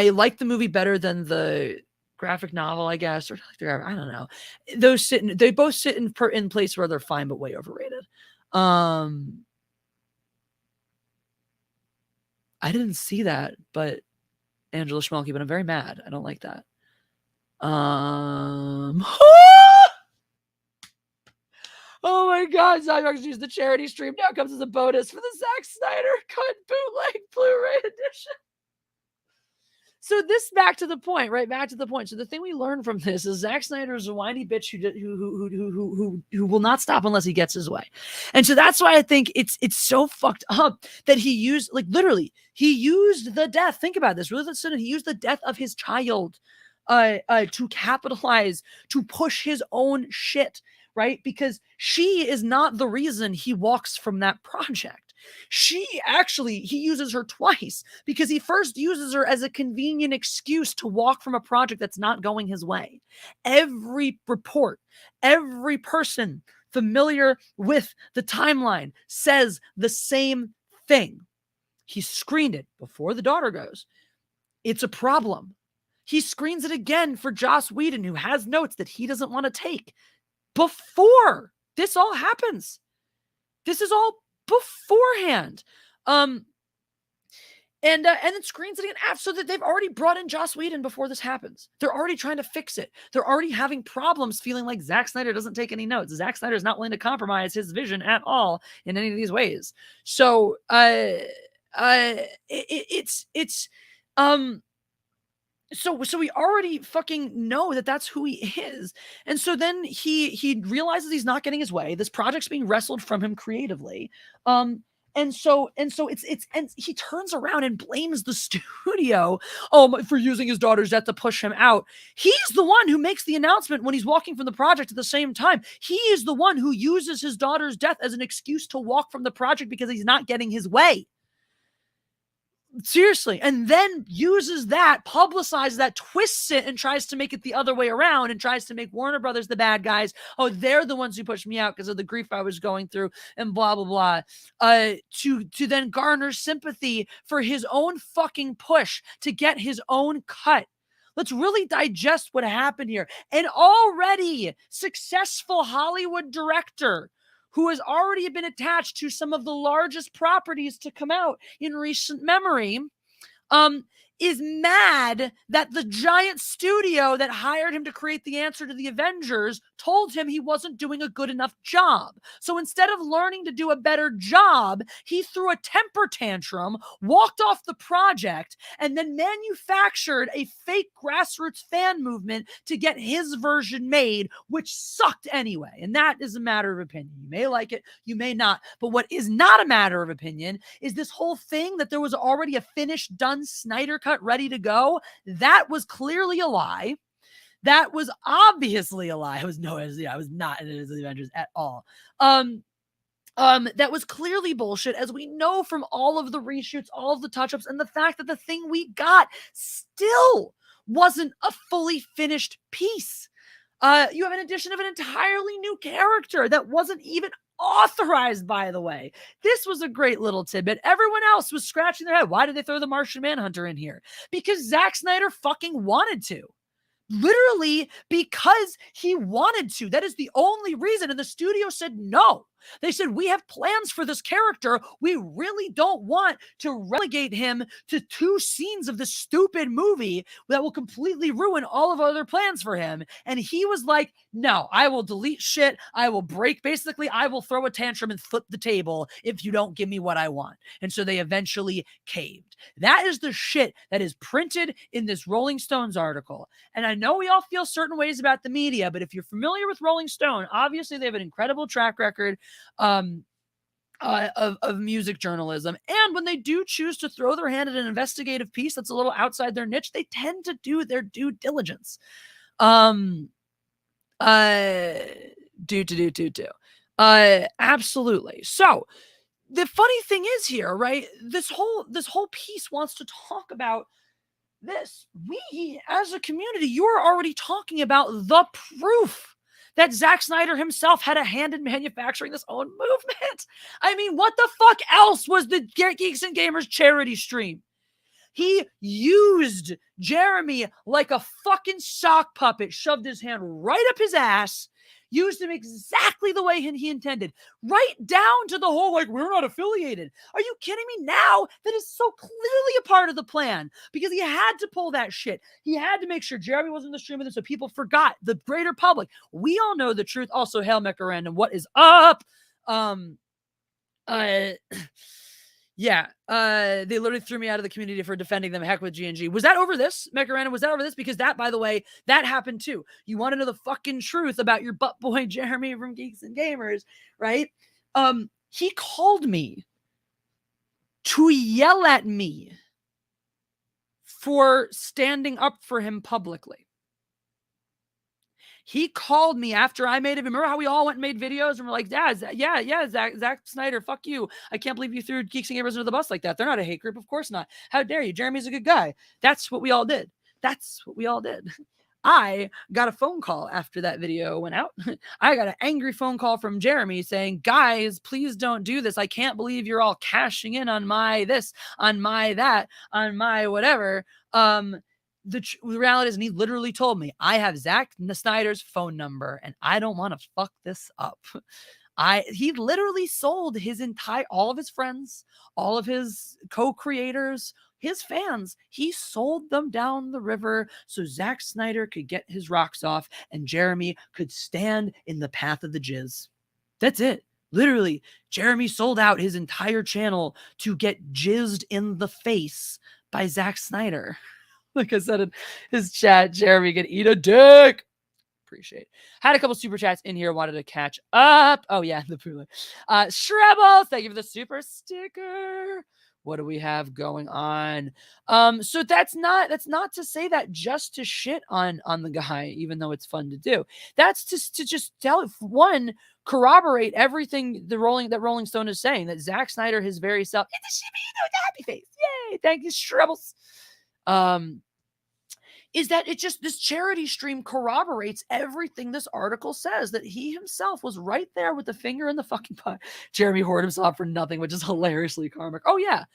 like the movie better than the graphic novel, I guess, or I don't know. They both sit in place where they're fine, but way overrated. I didn't see that, but Angela Schmelke, but I'm very mad. I don't like that. Oh my God, Snyderverse used the charity stream. Now comes as a bonus for the Zack Snyder Cut bootleg Blu-ray edition. So this back to the point. So the thing we learned from this is Zack Snyder is a whiny bitch who will not stop unless he gets his way. And so that's why I think it's so fucked up that he used, like, literally, he used the death. Think about this. Really, he used the death of his child to capitalize, to push his own shit, right? Because she is not the reason he walks from that project. He uses her twice, because he first uses her as a convenient excuse to walk from a project that's not going his way. Every report, every person familiar with the timeline says the same thing. He screened it before the daughter goes. It's a problem. He screens it again for Joss Whedon, who has notes that he doesn't want to take before this all happens. This is all beforehand. And then screens it again after, so that they've already brought in Joss Whedon before this happens. They're already trying to fix it. They're already having problems feeling like Zack Snyder doesn't take any notes. Zack Snyder is not willing to compromise his vision at all in any of these ways. So so we already fucking know that that's who he is. And so then he realizes he's not getting his way. This project's being wrestled from him creatively. And so it's and he turns around and blames the studio for using his daughter's death to push him out. He's the one who makes the announcement when he's walking from the project at the same time. He is the one who uses his daughter's death as an excuse to walk from the project because he's not getting his way. Seriously. And then uses that, publicizes that, twists it, and tries to make it the other way around, and tries to make Warner Brothers the bad guys. Oh, they're the ones who pushed me out because of the grief I was going through, and blah, blah, blah. To then garner sympathy for his own fucking push to get his own cut. Let's really digest what happened here. An already successful Hollywood director who has already been attached to some of the largest properties to come out in recent memory, is mad that the giant studio that hired him to create the answer to the Avengers told him he wasn't doing a good enough job. So instead of learning to do a better job, he threw a temper tantrum, walked off the project, and then manufactured a fake grassroots fan movement to get his version made, which sucked anyway. And that is a matter of opinion. You may like it, you may not. But what is not a matter of opinion is this whole thing that there was already a finished, done Snyder Cut ready to go. That was clearly a lie. That was obviously a lie. I was not in the Avengers at all. That was clearly bullshit, as we know from all of the reshoots, all of the touch-ups, and the fact that the thing we got still wasn't a fully finished piece. You have an addition of an entirely new character that wasn't even authorized, by the way. This was a great little tidbit. Everyone else was scratching their head. Why did they throw the Martian Manhunter in here? Because Zack Snyder fucking wanted to. Literally because he wanted to. That is the only reason. And the studio said no. They said, we have plans for this character. We really don't want to relegate him to 2 scenes of this stupid movie that will completely ruin all of our other plans for him. And he was like, no, I will delete shit. I will break. Basically, I will throw a tantrum and flip the table if you don't give me what I want. And so they eventually caved. That is the shit that is printed in this Rolling Stones article. And I know we all feel certain ways about the media, but if you're familiar with Rolling Stone, obviously they have an incredible track record of music journalism. And when they do choose to throw their hand at an investigative piece that's a little outside their niche, they tend to do their due diligence. Absolutely. So the funny thing is here, right? This whole piece wants to talk about this. We, as a community, you are already talking about the proof that Zack Snyder himself had a hand in manufacturing this own movement. I mean, what the fuck else was the Geeks and Gamers charity stream? He used Jeremy like a fucking sock puppet, shoved his hand right up his ass, used him exactly the way he intended, right down to the whole, like, we're not affiliated. Are you kidding me? Now that is so clearly a part of the plan, because he had to pull that shit. He had to make sure Jeremy wasn't in the stream with him so people forgot, the greater public. We all know the truth. Also, hail Mecca Random, what is up? They literally threw me out of the community for defending them. Heck with G&G. Was that over this, Mecca Random? Was that over this? Because that, by the way, that happened too. You want to know the fucking truth about your butt boy Jeremy from Geeks and Gamers, right? He called me to yell at me for standing up for him publicly. He called me after I made it. Remember how we all went and made videos and we're like, Zack Snyder, fuck you. I can't believe you threw Geeks and Gamers under the bus like that. They're not a hate group. Of course not. How dare you? Jeremy's a good guy. That's what we all did. I got a phone call after that video went out. I got an angry phone call from Jeremy saying, guys, please don't do this. I can't believe you're all cashing in on my this, on my that, on my whatever. The reality is, and he literally told me, I have Zack Snyder's phone number and I don't want to fuck this up. He literally sold all of his friends, all of his co-creators, his fans, he sold them down the river so Zack Snyder could get his rocks off and Jeremy could stand in the path of the jizz. That's it. Literally, Jeremy sold out his entire channel to get jizzed in the face by Zack Snyder. Like I said in his chat, Jeremy can eat a dick. Appreciate it. Had a couple super chats in here, wanted to catch up. Oh yeah, the Pula. Shrebel, thank you for the super sticker. What do we have going on? So that's not to say that just to shit on the guy, even though it's fun to do. That's just to just corroborate everything that Rolling Stone is saying, that Zack Snyder, his very self, it's a shimmy with a happy face. Yay! Thank you, Shrebels. Is that this charity stream corroborates everything this article says, that he himself was right there with the finger in the fucking pie. Jeremy hoarded himself for nothing, which is hilariously karmic. Oh yeah,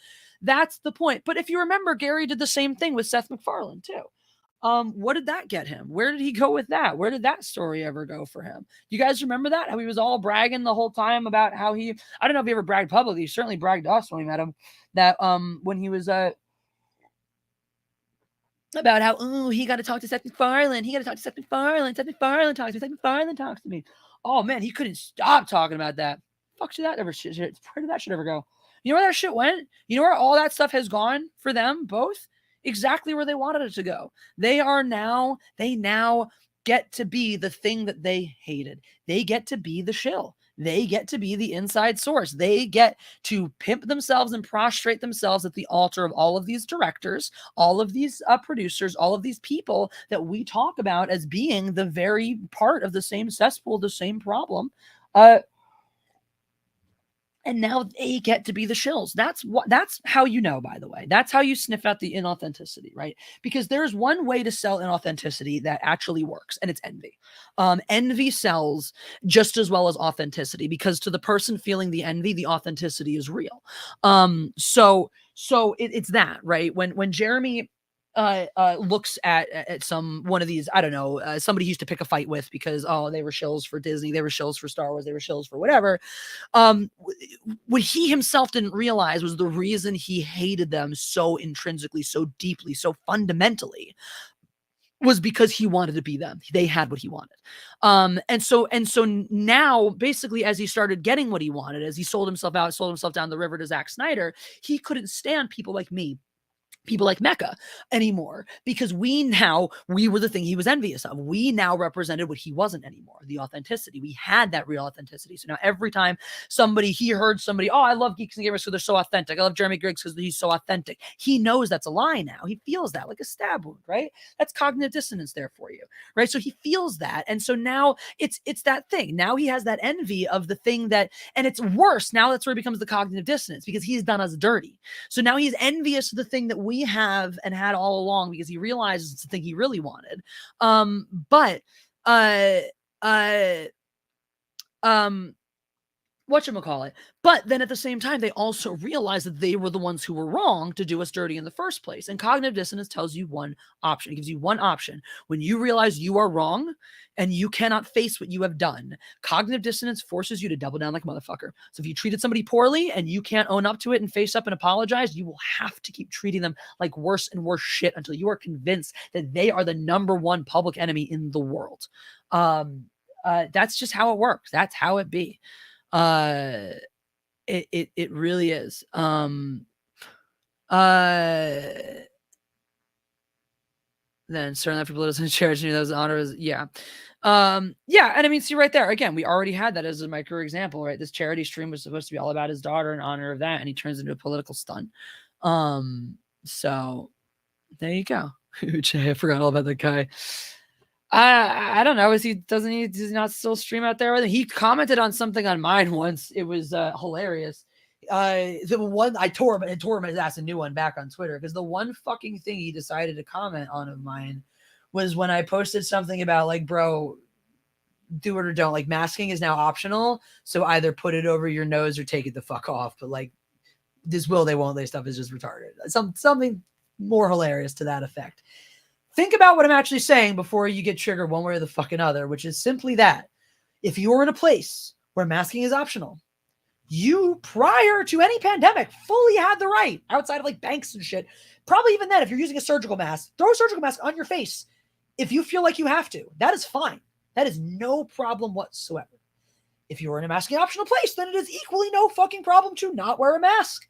that's the point. But if you remember, Gary did the same thing with Seth MacFarlane too. What did that get him? Where did he go with that? Where did that story ever go for him? You guys remember that? How he was all bragging the whole time about how I don't know if he ever bragged publicly. He certainly bragged to us when we met him, that when he was about how, he got to talk to Seth MacFarlane. He got to talk to Seth MacFarlane. Seth MacFarlane talks to me. Seth MacFarlane talks to me. Oh man, he couldn't stop talking about that. Fuck should that ever shit? Where did that shit ever go? You know where that shit went? You know where all that stuff has gone for them both? Exactly where they wanted it to go. They now get to be the thing that they hated. They get to be the shill. They get to be the inside source. They get to pimp themselves and prostrate themselves at the altar of all of these directors, all of these producers, all of these people that we talk about as being the very part of the same cesspool, the same problem. And now they get to be the shills. That's how you know, by the way. That's how you sniff out the inauthenticity, right? Because there's one way to sell inauthenticity that actually works, and it's envy. Envy sells just as well as authenticity, because to the person feeling the envy, the authenticity is real. So it's that, right? When Jeremy looks at one of these, I don't know, somebody he used to pick a fight with because, they were shills for Disney, they were shills for Star Wars, they were shills for whatever. What he himself didn't realize was the reason he hated them so intrinsically, so deeply, so fundamentally, was because he wanted to be them. They had what he wanted. And so now, basically, as he started getting what he wanted, as he sold himself down the river to Zack Snyder, he couldn't stand people like me, people like Mecca anymore, because we were the thing he was envious of. We now represented what he wasn't anymore, the authenticity. We had that real authenticity. So now every time he heard somebody, I love Geeks and Gamers because they're so authentic, I love Jeremy Griggs because he's so authentic, he knows that's a lie now. He feels that like a stab wound, right? That's cognitive dissonance there for you, right? So he feels that. And so now it's that thing. Now he has that envy of the thing that, and it's worse. Now that's where it becomes the cognitive dissonance, because he's done us dirty. So now he's envious of the thing that we have and had all along, because he realizes it's the thing he really wanted. Whatchamacallit. But then at the same time, they also realize that they were the ones who were wrong to do us dirty in the first place. And cognitive dissonance tells you one option. It gives you one option. When you realize you are wrong and you cannot face what you have done, cognitive dissonance forces you to double down like a motherfucker. So if you treated somebody poorly and you can't own up to it and face up and apologize, you will have to keep treating them like worse and worse shit until you are convinced that they are the number one public enemy in the world. That's just how it works. That's how it be. It really is. Then certainly if people doesn't cherish any of those honors. Yeah. And I mean, see right there, again, we already had that as a micro example, right? This charity stream was supposed to be all about his daughter in honor of that, and he turns into a political stunt. So there you go. Jay, I forgot all about that guy. I don't know. Does he not still stream out there? He commented on something on mine once. It was hilarious. The one I tore him his ass a new one back on Twitter, because the one fucking thing he decided to comment on of mine was when I posted something about, like, bro, do it or don't. Like, masking is now optional, so either put it over your nose or take it the fuck off. But like, this will they won't they stuff is just retarded. Something more hilarious to that effect. Think about what I'm actually saying before you get triggered one way or the fucking other, which is simply that if you're in a place where masking is optional. You, prior to any pandemic, fully had the right, outside of like banks and shit, probably even then, if you're using a surgical mask, throw a surgical mask on your face if you feel like you have to. That is fine. That is no problem whatsoever. If you are in a masking optional place, then it is equally no fucking problem to not wear a mask.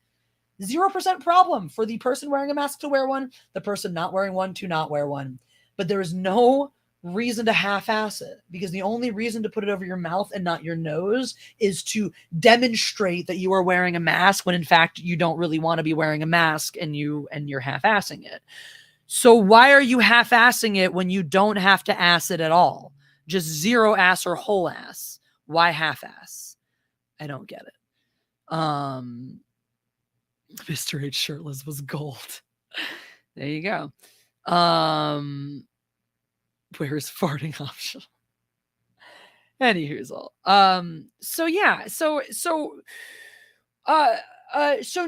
0% problem for the person wearing a mask to wear one, the person not wearing one to not wear one. But there is no reason to half-ass it, because the only reason to put it over your mouth and not your nose is to demonstrate that you are wearing a mask when in fact you don't really want to be wearing a mask and you're half-assing it. So why are you half-assing it when you don't have to ass it at all? Just zero ass or whole ass. Why half-ass? I don't get it. Mr. H shirtless was gold. There you go. Where's farting optional? Anywho's all. So yeah, so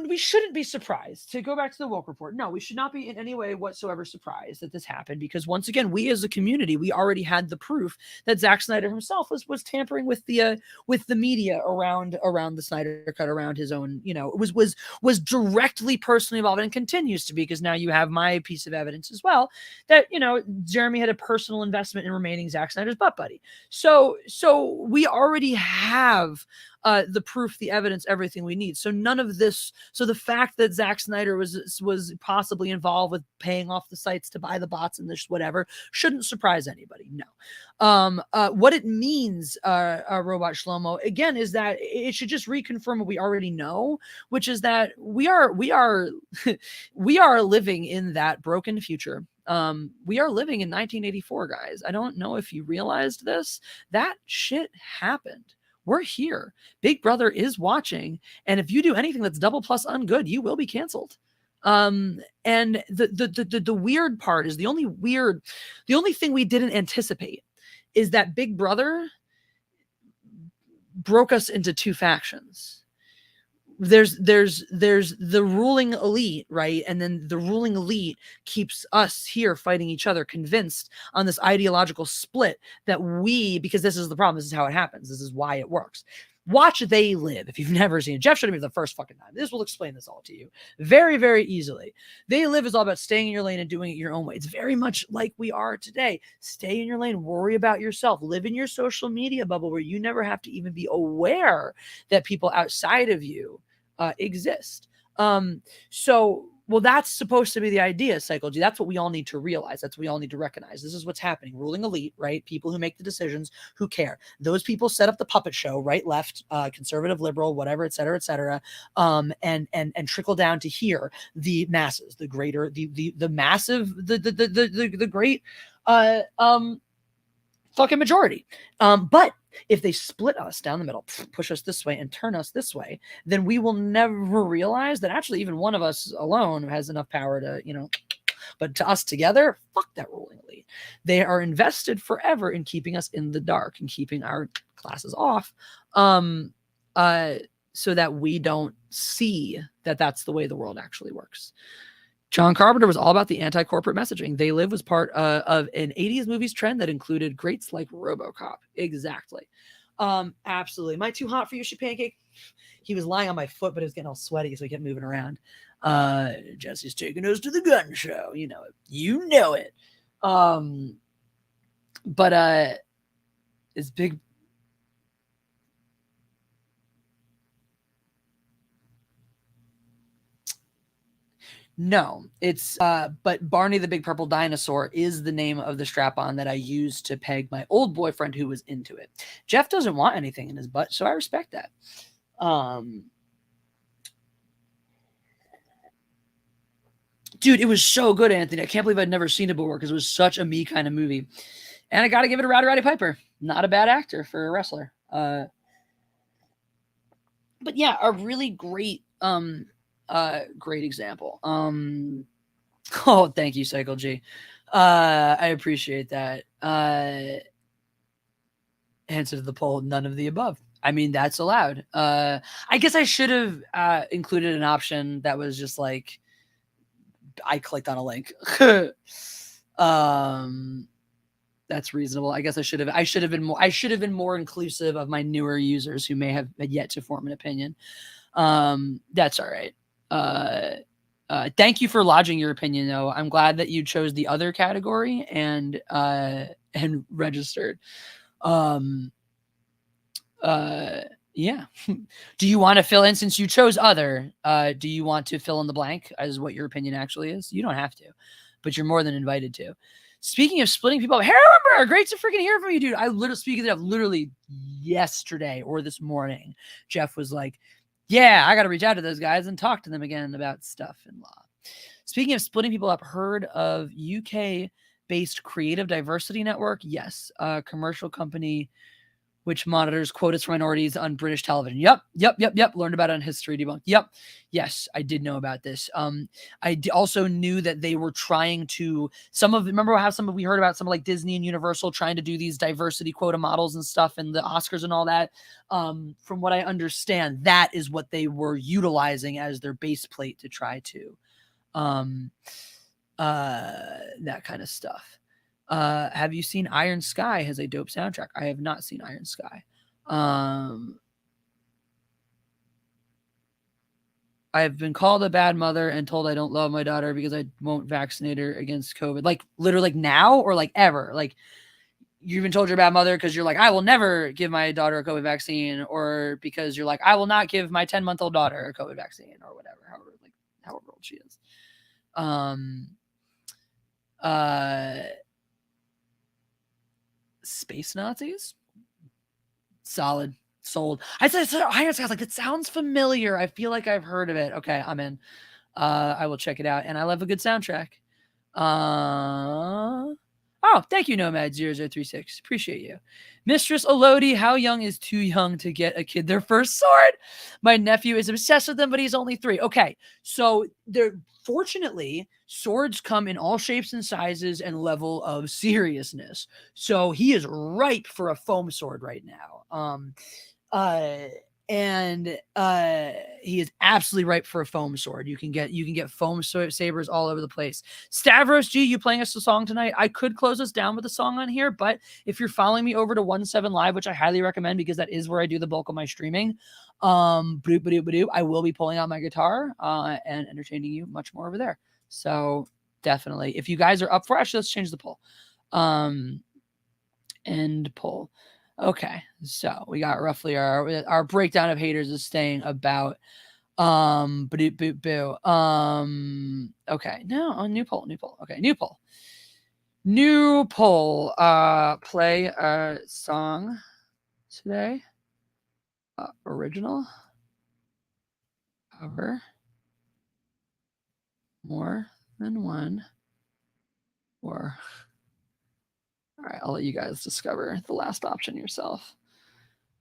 we shouldn't be surprised, to go back to the woke report. No, we should not be in any way whatsoever surprised that this happened, because once again, we as a community, we already had the proof that Zack Snyder himself was tampering with the media around the Snyder Cut, around his own, was directly personally involved, and continues to be, because now you have my piece of evidence as well that, Jeremy had a personal investment in remaining Zack Snyder's butt buddy. So we already have the proof, the evidence, everything we need. So none of this. So the fact that Zack Snyder was possibly involved with paying off the sites to buy the bots and this whatever shouldn't surprise anybody. No. What it means, Robot Shlomo, again, is that it should just reconfirm what we already know, which is that we are we are living in that broken future. We are living in 1984, guys. I don't know if you realized this. That shit happened. We're here. Big Brother is watching. And if you do anything that's double plus ungood, you will be canceled. And the weird part is the only thing we didn't anticipate is that Big Brother broke us into two factions. There's the ruling elite, right? And then the ruling elite keeps us here fighting each other, convinced on this ideological split that because this is the problem. This is how it happens. This is why it works. Watch They Live. If you've never seen it, Jeff should have been the first fucking time. This will explain this all to you very, very easily. They Live is all about staying in your lane and doing it your own way. It's very much like we are today. Stay in your lane, worry about yourself, live in your social media bubble where you never have to even be aware that people outside of you exist. Well, that's supposed to be the idea, Psychology. That's what we all need to realize. That's what we all need to recognize. This is what's happening. Ruling elite, right? People who make the decisions, who care. Those people set up the puppet show, right, left, conservative, liberal, whatever, et cetera, and trickle down to here, the masses, the greater, the massive, the great, fucking majority. But if they split us down the middle, push us this way and turn us this way, then we will never realize that actually even one of us alone has enough power to, but to us together, fuck that ruling elite. They are invested forever in keeping us in the dark and keeping our classes off, so that we don't see that that's the way the world actually works. John Carpenter was all about the anti-corporate messaging. They Live was part of an 80s movies trend that included greats like RoboCop. Exactly. Absolutely. Am I too hot for you, Pancake? He was lying on my foot, but it was getting all sweaty, so he kept moving around. Jesse's taking us to the gun show. You know it. You know it. But it's big. No, it's but Barney the Big Purple Dinosaur is the name of the strap-on that I used to peg my old boyfriend who was into it. Jeff doesn't want anything in his butt, so I respect that. Dude, it was so good, Anthony. I can't believe I'd never seen it before because it was such a me kind of movie. And I got to give it to Rowdy Piper. Not a bad actor for a wrestler. But yeah, a really great great example. Oh, thank you, Cycle G. I appreciate that. Answer to the poll, none of the above. I mean, that's allowed. I guess I should have included an option that was just like, I clicked on a link. That's reasonable. I guess I should have been more inclusive of my newer users who may have yet to form an opinion. That's all right. Thank you for lodging your opinion, though. I'm glad that you chose the other category and registered. Yeah. Do you want to fill in, since you chose other, do you want to fill in the blank as what your opinion actually is? You don't have to, but you're more than invited to. Speaking of splitting people up, Harember, great to freaking hear from you, dude. Speaking of literally yesterday or this morning, Jeff was like, yeah, I got to reach out to those guys and talk to them again about stuff in law. Speaking of splitting people up, heard of UK-based Creative Diversity Network? Yes, a commercial company which monitors quotas for minorities on British television. Yep. Learned about it on History Debunked. Yep. Yes, I did know about this. Also knew that they were trying to, remember how we heard about some like Disney and Universal trying to do these diversity quota models and stuff and the Oscars and all that. From what I understand, that is what they were utilizing as their base plate to try to, that kind of stuff. Have you seen Iron Sky? Has a dope soundtrack. I have not seen Iron Sky. I have been called a bad mother and told I don't love my daughter because I won't vaccinate her against COVID. Like literally like now or like ever. Like you've been told you're a bad mother because you're like, I will never give my daughter a COVID vaccine, or because you're like, I will not give my 10-month-old daughter a COVID vaccine or whatever, however old she is. Space Nazis? Solid. Sold. I said Iron Sky. I was like, that sounds familiar. I feel like I've heard of it. Okay, I'm in. I will check it out. And I love a good soundtrack. Oh, thank you, Nomad0036. Appreciate you. Mistress Elodie, how young is too young to get a kid their first sword? My nephew is obsessed with them, but he's only 3. Okay, so fortunately, swords come in all shapes and sizes and level of seriousness. So he is ripe for a foam sword right now. He is absolutely ripe for a foam sword. You can get foam sabers all over the place. Stavros G, you playing us a song tonight? I could close us down with a song on here, but if you're following me over to 17 Live, which I highly recommend because that is where I do the bulk of my streaming, I will be pulling out my guitar and entertaining you much more over there. So definitely, if you guys are up for it, actually, let's change the poll. End poll. Okay, so we got roughly our breakdown of haters is staying about okay, no, new poll. Okay, new poll. Play a song today. Original. Cover. More than one. Or all right, I'll let you guys discover the last option yourself.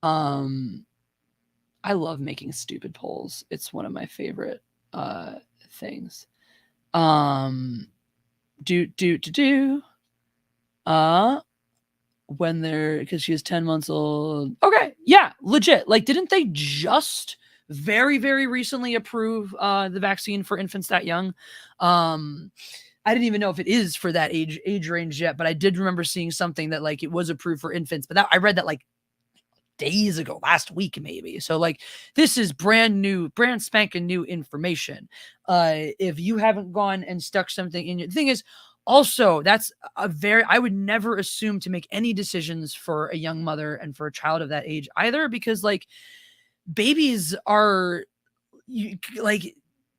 I love making stupid polls. It's one of my favorite things. When they're, because she was 10 months old. Okay, yeah, legit. Like, didn't they just very, very recently approve the vaccine for infants that young? I didn't even know if it is for that age range yet, but I did remember seeing something that like it was approved for infants, but I read that like days ago, last week maybe. So like this is brand spanking new information. If you haven't gone and stuck something in your, the thing is also that's I would never assume to make any decisions for a young mother and for a child of that age either, because like babies are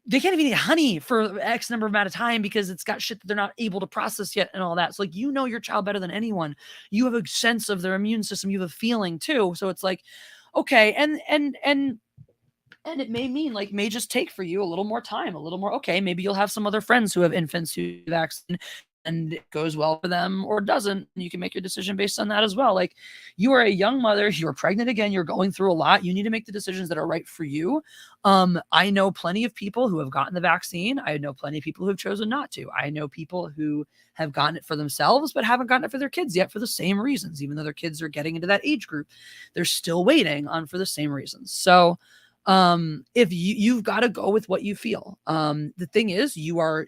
they can't even eat honey for X number of amount of time because it's got shit that they're not able to process yet and all that. So like, you know your child better than anyone. You have a sense of their immune system. You have a feeling too. So it's like, okay. And it may mean like, may just take for you a little more time, a little more. Okay. Maybe you'll have some other friends who have infants who vaccine and it goes well for them or doesn't. And you can make your decision based on that as well. Like, you are a young mother, you're pregnant again, you're going through a lot. You need to make the decisions that are right for you. I know plenty of people who have gotten the vaccine. I know plenty of people who have chosen not to. I know people who have gotten it for themselves, but haven't gotten it for their kids yet for the same reasons. Even though their kids are getting into that age group, they're still waiting on for the same reasons. So, If you've got to go with what you feel. The thing is, you are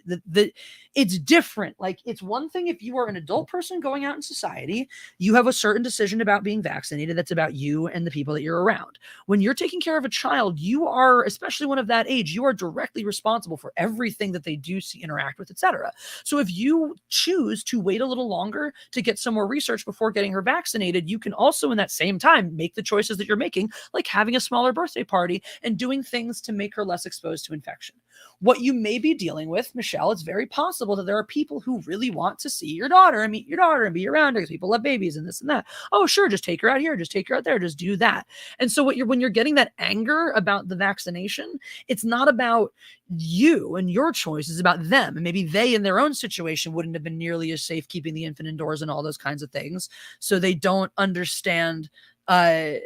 it's different. Like, it's one thing if you are an adult person going out in society, you have a certain decision about being vaccinated that's about you and the people that you're around. When you're taking care of a child, you are, especially one of that age, you are directly responsible for everything that they do, see, interact with, etc. So if you choose to wait a little longer to get some more research before getting her vaccinated, you can also in that same time make the choices that you're making, like having a smaller birthday party and doing things to make her less exposed to infection. What you may be dealing with, Michelle, it's very possible that there are people who really want to see your daughter and meet your daughter and be around her because people love babies and this and that. Oh, sure, just take her out here, just take her out there, just do that. And so when you're getting that anger about the vaccination, it's not about you and your choice, it's about them. And maybe they in their own situation wouldn't have been nearly as safe keeping the infant indoors and all those kinds of things. So they don't understand that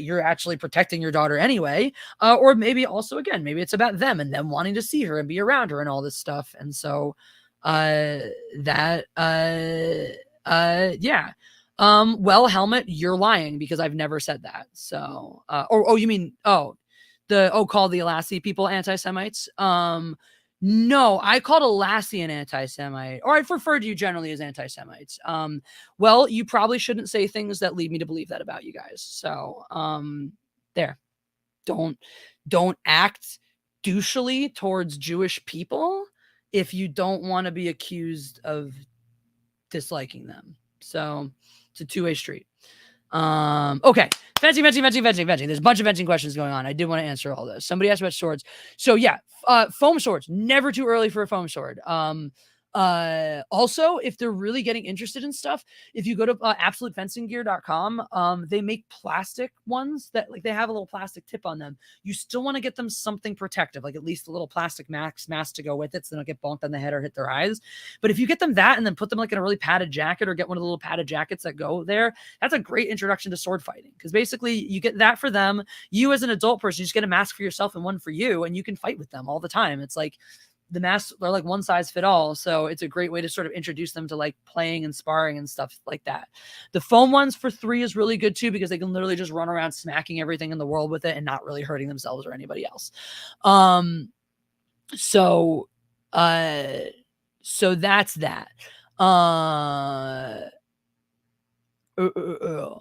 you're actually protecting your daughter anyway. Or maybe also, again, maybe it's about them and them wanting to see her and be around her and all this stuff. And so yeah. Well, Helmet, you're lying because I've never said that. So, you mean, call the Alassi people anti-Semites? No, I called Alassi an anti-Semite, or I've referred to you generally as anti-Semites. Well, you probably shouldn't say things that lead me to believe that about you guys. So, there. Don't act douchily towards Jewish people if you don't want to be accused of disliking them. So, it's a two-way street. Okay. Venting. There's a bunch of venting questions going on. I did want to answer all this. Somebody asked about swords. So yeah, foam swords, never too early for a foam sword. Also, if they're really getting interested in stuff, if you go to absolutefencinggear.com, they make plastic ones that, like, they have a little plastic tip on them. You still want to get them something protective, like at least a little plastic mask to go with it so they don't get bonked on the head or hit their eyes. But if you get them that and then put them like in a really padded jacket or get one of the little padded jackets that go there, that's a great introduction to sword fighting, because basically you get that for them. You as an adult person, you just get a mask for yourself and one for you, and you can fight with them all the time. It's like the masks are like one size fit all. So it's a great way to sort of introduce them to like playing and sparring and stuff like that. The foam ones for 3 is really good too, because they can literally just run around smacking everything in the world with it and not really hurting themselves or anybody else. So that's that.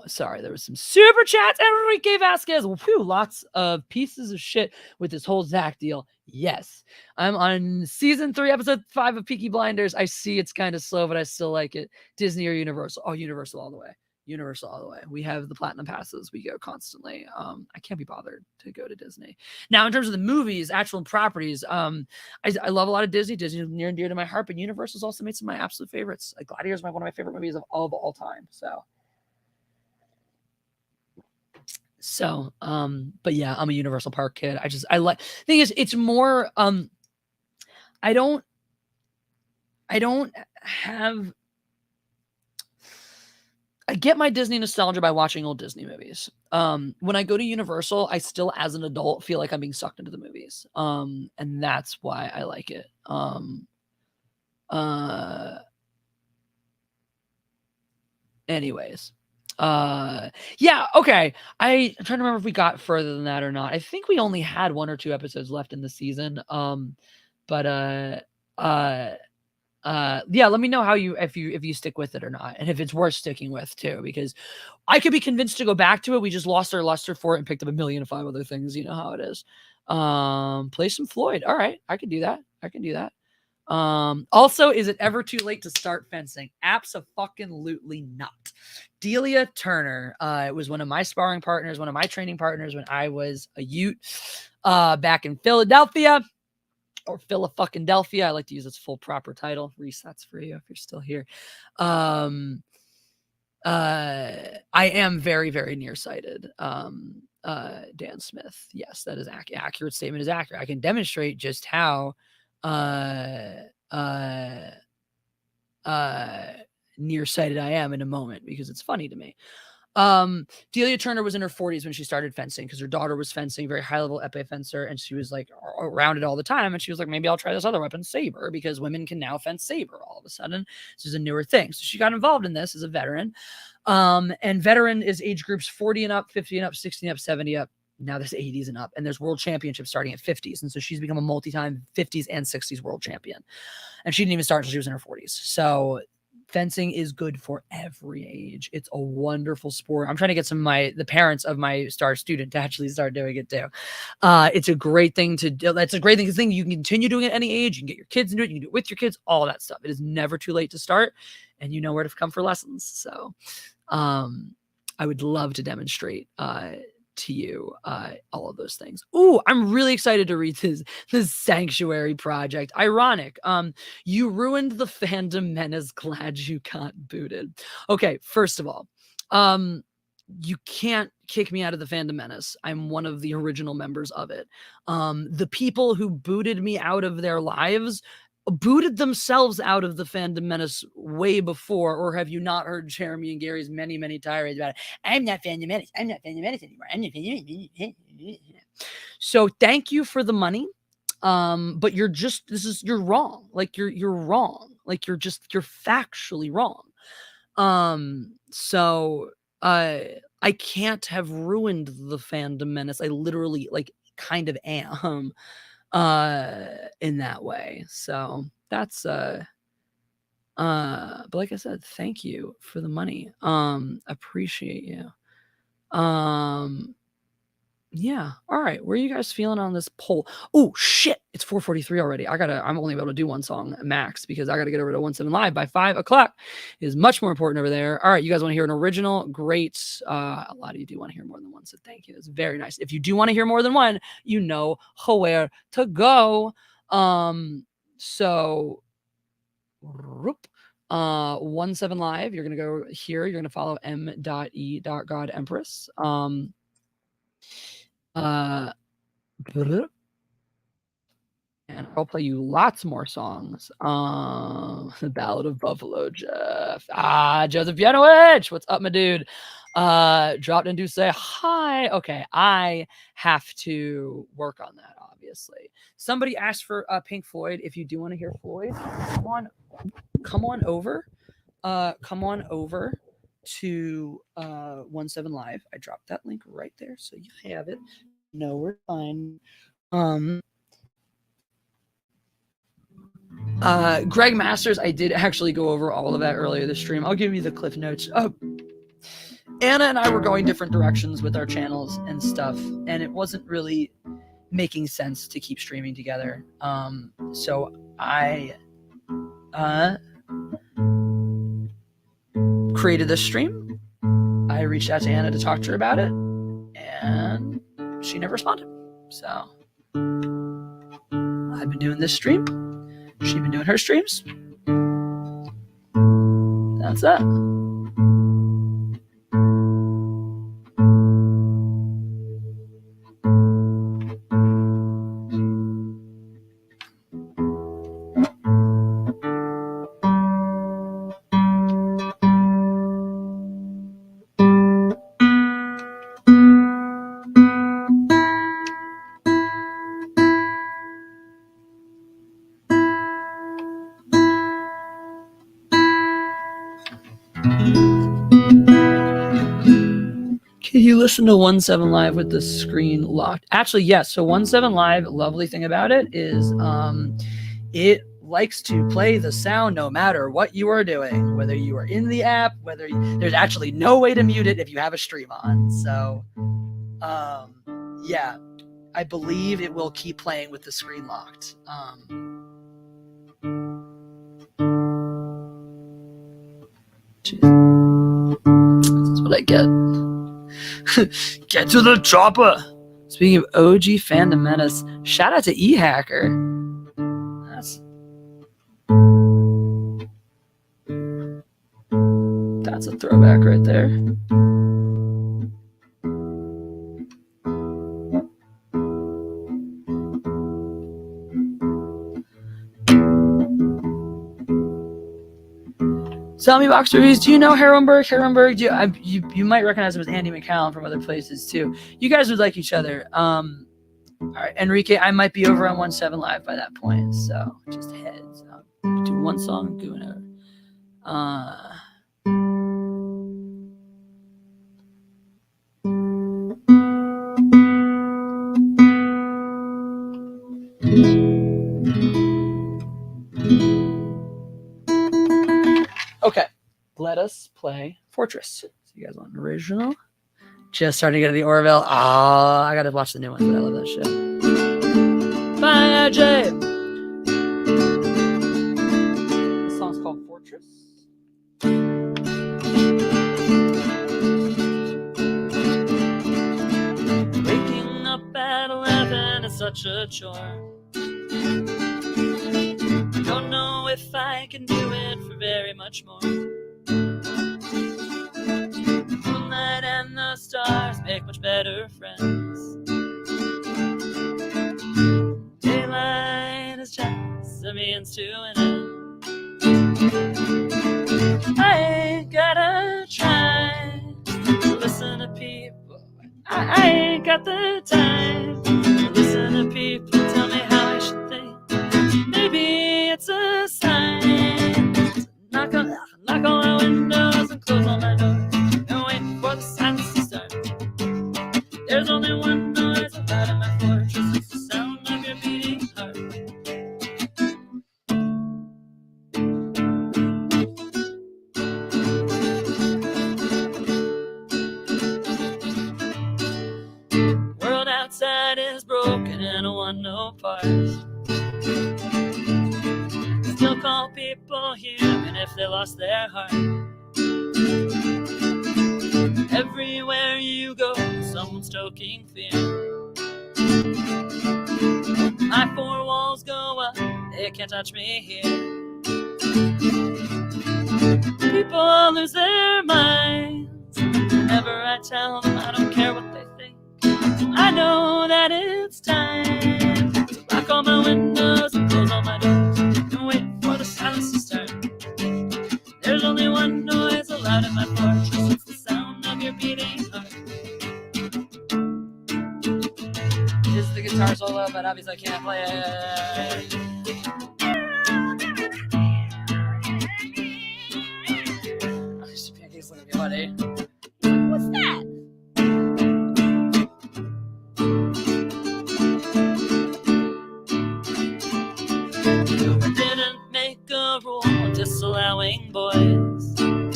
Sorry, there was some super chats. Enrique Vasquez. Whew, lots of pieces of shit with this whole Zach deal. Yes, I'm on season 3, episode 5 of Peaky Blinders. I see it's kind of slow, but I still like it. Disney or Universal? Oh, Universal all the way. Universal all the way. We have the platinum passes. We go constantly. I can't be bothered to go to Disney. Now, in terms of the movies, actual properties, I love a lot of Disney. Disney is near and dear to my heart, but Universal's also made some of my absolute favorites. Like Gladiator is one of my favorite movies of all time. So, but yeah, I'm a Universal Park kid. I like, thing is, it's more, I don't have, I get my Disney nostalgia by watching old Disney movies. When I go to Universal, I still, as an adult, feel like I'm being sucked into the movies. And that's why I like it. Anyways. Yeah, okay. I'm trying to remember if we got further than that or not. I think we only had 1 or 2 episodes left in the season. Yeah, let me know how if you stick with it or not, and if it's worth sticking with too, because I could be convinced to go back to it. We just lost our luster for it and picked up 1,000,005 other things. You know how it is. Play some Floyd. All right, I can do that. Also, is it ever too late to start fencing? Abso-fucking-lutely not. Delia Turner, it was one of my sparring partners, one of my training partners when I was a Ute, back in Philadelphia, or Phila-fucking-delphia. I like to use its full proper title. Resets for you if you're still here. I am very, very nearsighted. Dan Smith. Yes, that is accurate statement is accurate. I can demonstrate just how nearsighted I am in a moment, because it's funny to me. Delia Turner was in her 40s when she started fencing, because her daughter was fencing, very high level epee fencer, and she was like around it all the time. And she was like, maybe I'll try this other weapon, saber, because women can now fence saber all of a sudden. This is a newer thing. So she got involved in this as a veteran. And veteran is age groups 40 and up, 50 and up, 60 and up, 70 up, Now there's 80s and up, and there's world championships starting at 50s. And so she's become a multi-time 50s and 60s world champion. And she didn't even start until she was in her 40s. So fencing is good for every age. It's a wonderful sport. I'm trying to get the parents of my star student to actually start doing it too. It's a great thing to do. That's a great thing. You can continue doing it at any age. You can get your kids into it. You can do it with your kids, all that stuff. It is never too late to start, and you know where to come for lessons. So I would love to demonstrate to you all of those things. Ooh, I'm really excited to read this Sanctuary project. Ironic. You ruined the fandom menace. Glad you got booted. Okay, first of all, you can't kick me out of the fandom menace. I'm one of the original members of it. The people who booted me out of their lives booted themselves out of the fandom menace way before. Or have you not heard Jeremy and Gary's many, many tirades about it? I'm not fandom menace. I'm not fandom menace anymore. I'm not fandom menace. So thank you for the money. But you're wrong. Like you're wrong. Like you're factually wrong. So I can't have ruined the fandom menace. I literally like kind of am. In that way. So that's but like I said, thank you for the money. Appreciate you. Yeah. All right. Where are you guys feeling on this poll? Oh shit. It's 4:43 already. I'm only able to do one song max because I gotta get over to 17 Live by 5 o'clock. It is much more important over there. All right. You guys want to hear an original? Great. A lot of you do want to hear more than one. So thank you. It's very nice. If you do want to hear more than one, you know where to go. So 17 Live. You're gonna go here. You're gonna follow m.e.god Empress. And I'll play you lots more songs. The Ballad of Buffalo Jeff. Joseph Yanowich. What's up, my dude? Dropped in to say hi. Okay, I have to work on that, obviously. Somebody asked for Pink Floyd. If you do want to hear Floyd, come on over. Come on over to 17 Live. I dropped that link right there, so you have it. No, we're fine. Greg Masters, I did actually go over all of that earlier this stream. I'll give you the cliff notes. Anna and I were going different directions with our channels and stuff, and it wasn't really making sense to keep streaming together. So I created this stream. I reached out to Anna to talk to her about it, and she never responded. So I've been doing this stream. She's been doing her streams. That's that. You listen to 17 Live with the screen locked. Actually, yes. So 17 Live, lovely thing about it is it likes to play the sound no matter what you are doing, whether you are in the app, there's actually no way to mute it if you have a stream on. So yeah, I believe it will keep playing with the screen locked. That's what I get. Get to the chopper. Speaking of OG fandom menace, shout out to eHacker. That's a throwback right there. Zombie Box Reviews, do you know Herrenberg? You might recognize him as Andy McCallum from other places too. You guys would like each other. All right, Enrique, I might be over on 17 Live by that point, so just heads up. Do one song, doing it. us play Fortress. So you guys want an original? Just starting to get to the Orville. Oh, I gotta watch the new ones, but I love that shit. Bye, AJ. This song's called Fortress. Waking up at 11 is such a chore. Don't know if I can do it for very much more. Moonlight and the stars make much better friends. Daylight is just a means to an end. I ain't gotta try to listen to people. I ain't got the time to listen to people tell me how I should think. Maybe it's a sign to knock on my windows and close all my doors and wait for the silence to start. There's only one noise allowed in my fortress. It's the sound of your beating heart. World outside is broken and I want no parts. Still call people human if they lost their heart. Everywhere you go, someone's stoking fear. My four walls go up, they can't touch me here. People lose their minds whenever I tell them I don't care what they think. I know that it's time to lock all my windows and close all my doors and wait for the silence to start. There's only one noise allowed in my fortress. It's the sound of your beating heart. This is the guitar solo, but obviously I can't play it. Oh, these pancakes look at me, buddy. What's that? I didn't make a rule disallowing boys. You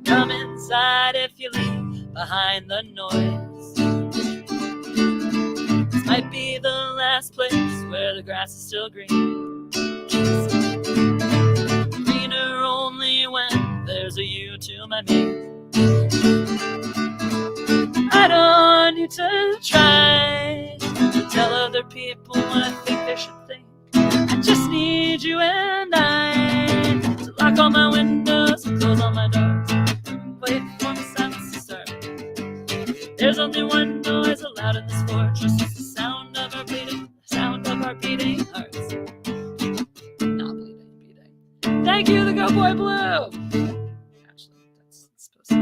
come inside if you leave behind the noise. This might be the last place where the grass is still green. Greener only when there's a you to my me. I don't need to try to tell other people what I think they should think. I just need you and I to lock all my windows and close all my doors and wait for the silence to start. There's only one noise allowed in this fortress. It's the sound of our beating hearts. Not beating. Thank you, the Go Boy Blue. Actually, that's supposed to.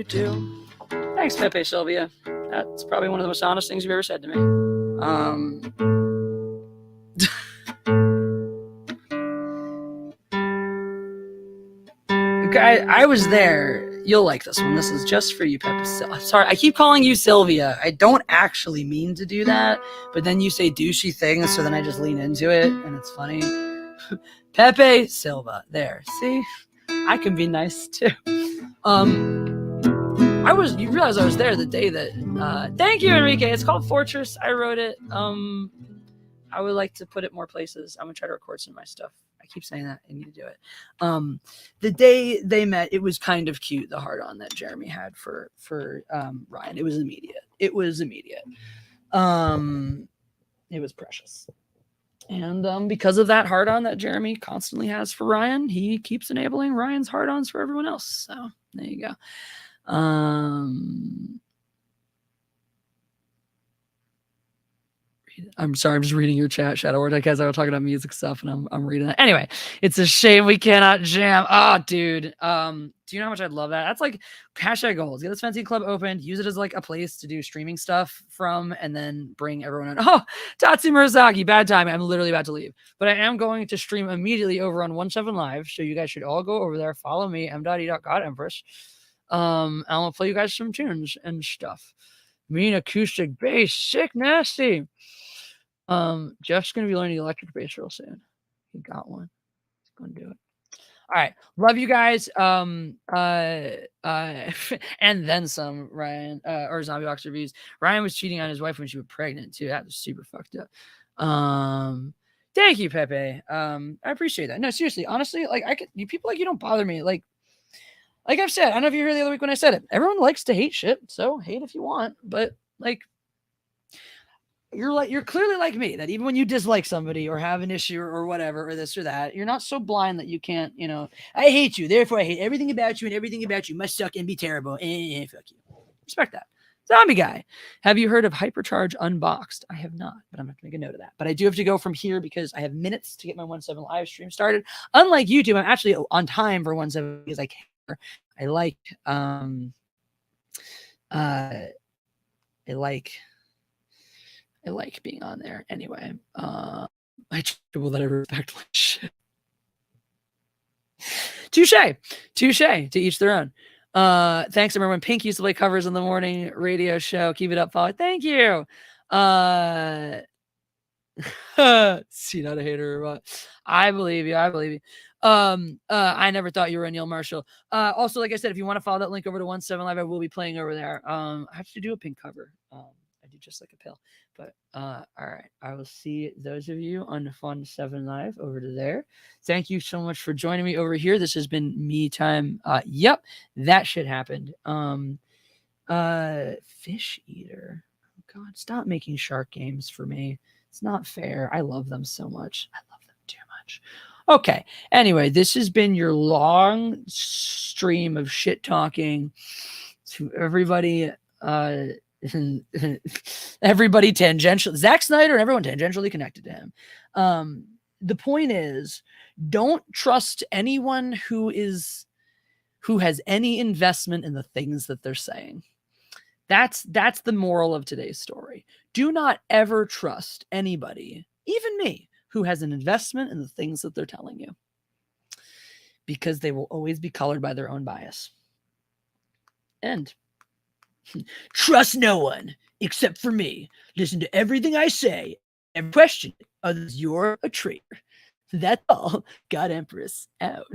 Do. Thanks, Pepe Sylvia. That's probably one of the most honest things you've ever said to me. I was there. You'll like this one. This is just for you, Pepe. Sorry, I keep calling you Sylvia. I don't actually mean to do that, but then you say douchey things, so then I just lean into it, and it's funny. Pepe Silva. There. See? I can be nice too. You realize I was there the day that thank you, Enrique. It's called Fortress. I wrote it. I would like to put it more places. I'm gonna try to record some of my stuff. I keep saying that. I need to do it. The day they met, it was kind of cute, the hard on that Jeremy had for Ryan. It was immediate. It was precious. And because of that hard on that Jeremy constantly has for Ryan, he keeps enabling Ryan's hard ons for everyone else. So there you go. I'm sorry, I'm just reading your chat, Shadow War, guys. I was talking about music stuff, and I'm reading that. Anyway, it's a shame we cannot jam. Oh, dude. Do you know how much I'd love that? That's like hashtag goals. Get this fancy club opened. Use it as like a place to do streaming stuff from, and then bring everyone in. Oh, Tatsu Murasaki, bad time. I'm literally about to leave, but I am going to stream immediately over on 17 Live, so you guys should all go over there. Follow me, m.e.godempress. I'll play you guys some tunes and stuff. Mean acoustic bass, sick, nasty. Jeff's gonna be learning electric bass real soon. He got one. He's gonna do it. All right, love you guys. And then some. Ryan or Zombie Box Reviews. Ryan was cheating on his wife when she was pregnant too. That was super fucked up. Thank you, Pepe. I appreciate that. No, seriously, honestly, like you people like you don't bother me. Like I've said, I don't know if you heard the other week when I said it. Everyone likes to hate shit, so hate if you want. But like, you're clearly like me, that even when you dislike somebody or have an issue or whatever or this or that, you're not so blind that you can't, I hate you, therefore I hate everything about you, and everything about you must suck and be terrible. Fuck you. Respect that. Zombie guy, have you heard of Hypercharge Unboxed? I have not, but I'm going to make a note of that. But I do have to go from here because I have minutes to get my 17 live stream started. Unlike YouTube, I'm actually on time for 17 because I care. I like being on there anyway. I will let everyone respect my shit. Touche. To each their own. Thanks everyone. Pink used to play covers on the morning radio show. Keep it up, Paul. Thank you. See, not a hater or what? I believe you. I never thought you were a Neil Marshall. Also, like I said, if you want to follow that link over to 17 Live, I will be playing over there. I have to do a pink cover. I do just like a pill. But all right, I will see those of you on the Fun 7 Live over to there. Thank you so much for joining me over here. This has been me time. Yep, that shit happened. Fish eater. Oh God, stop making shark games for me. It's not fair. I love them so much. I love them too much. Okay. Anyway, this has been your long stream of shit talking to everybody. Everybody tangentially, Zack Snyder and everyone tangentially connected to him. The point is, don't trust anyone who has any investment in the things that they're saying. That's the moral of today's story. Do not ever trust anybody, even me, who has an investment in the things that they're telling you, because they will always be colored by their own bias. And trust no one except for me. Listen to everything I say and question it. Others, you're a traitor. That's all. God Empress out.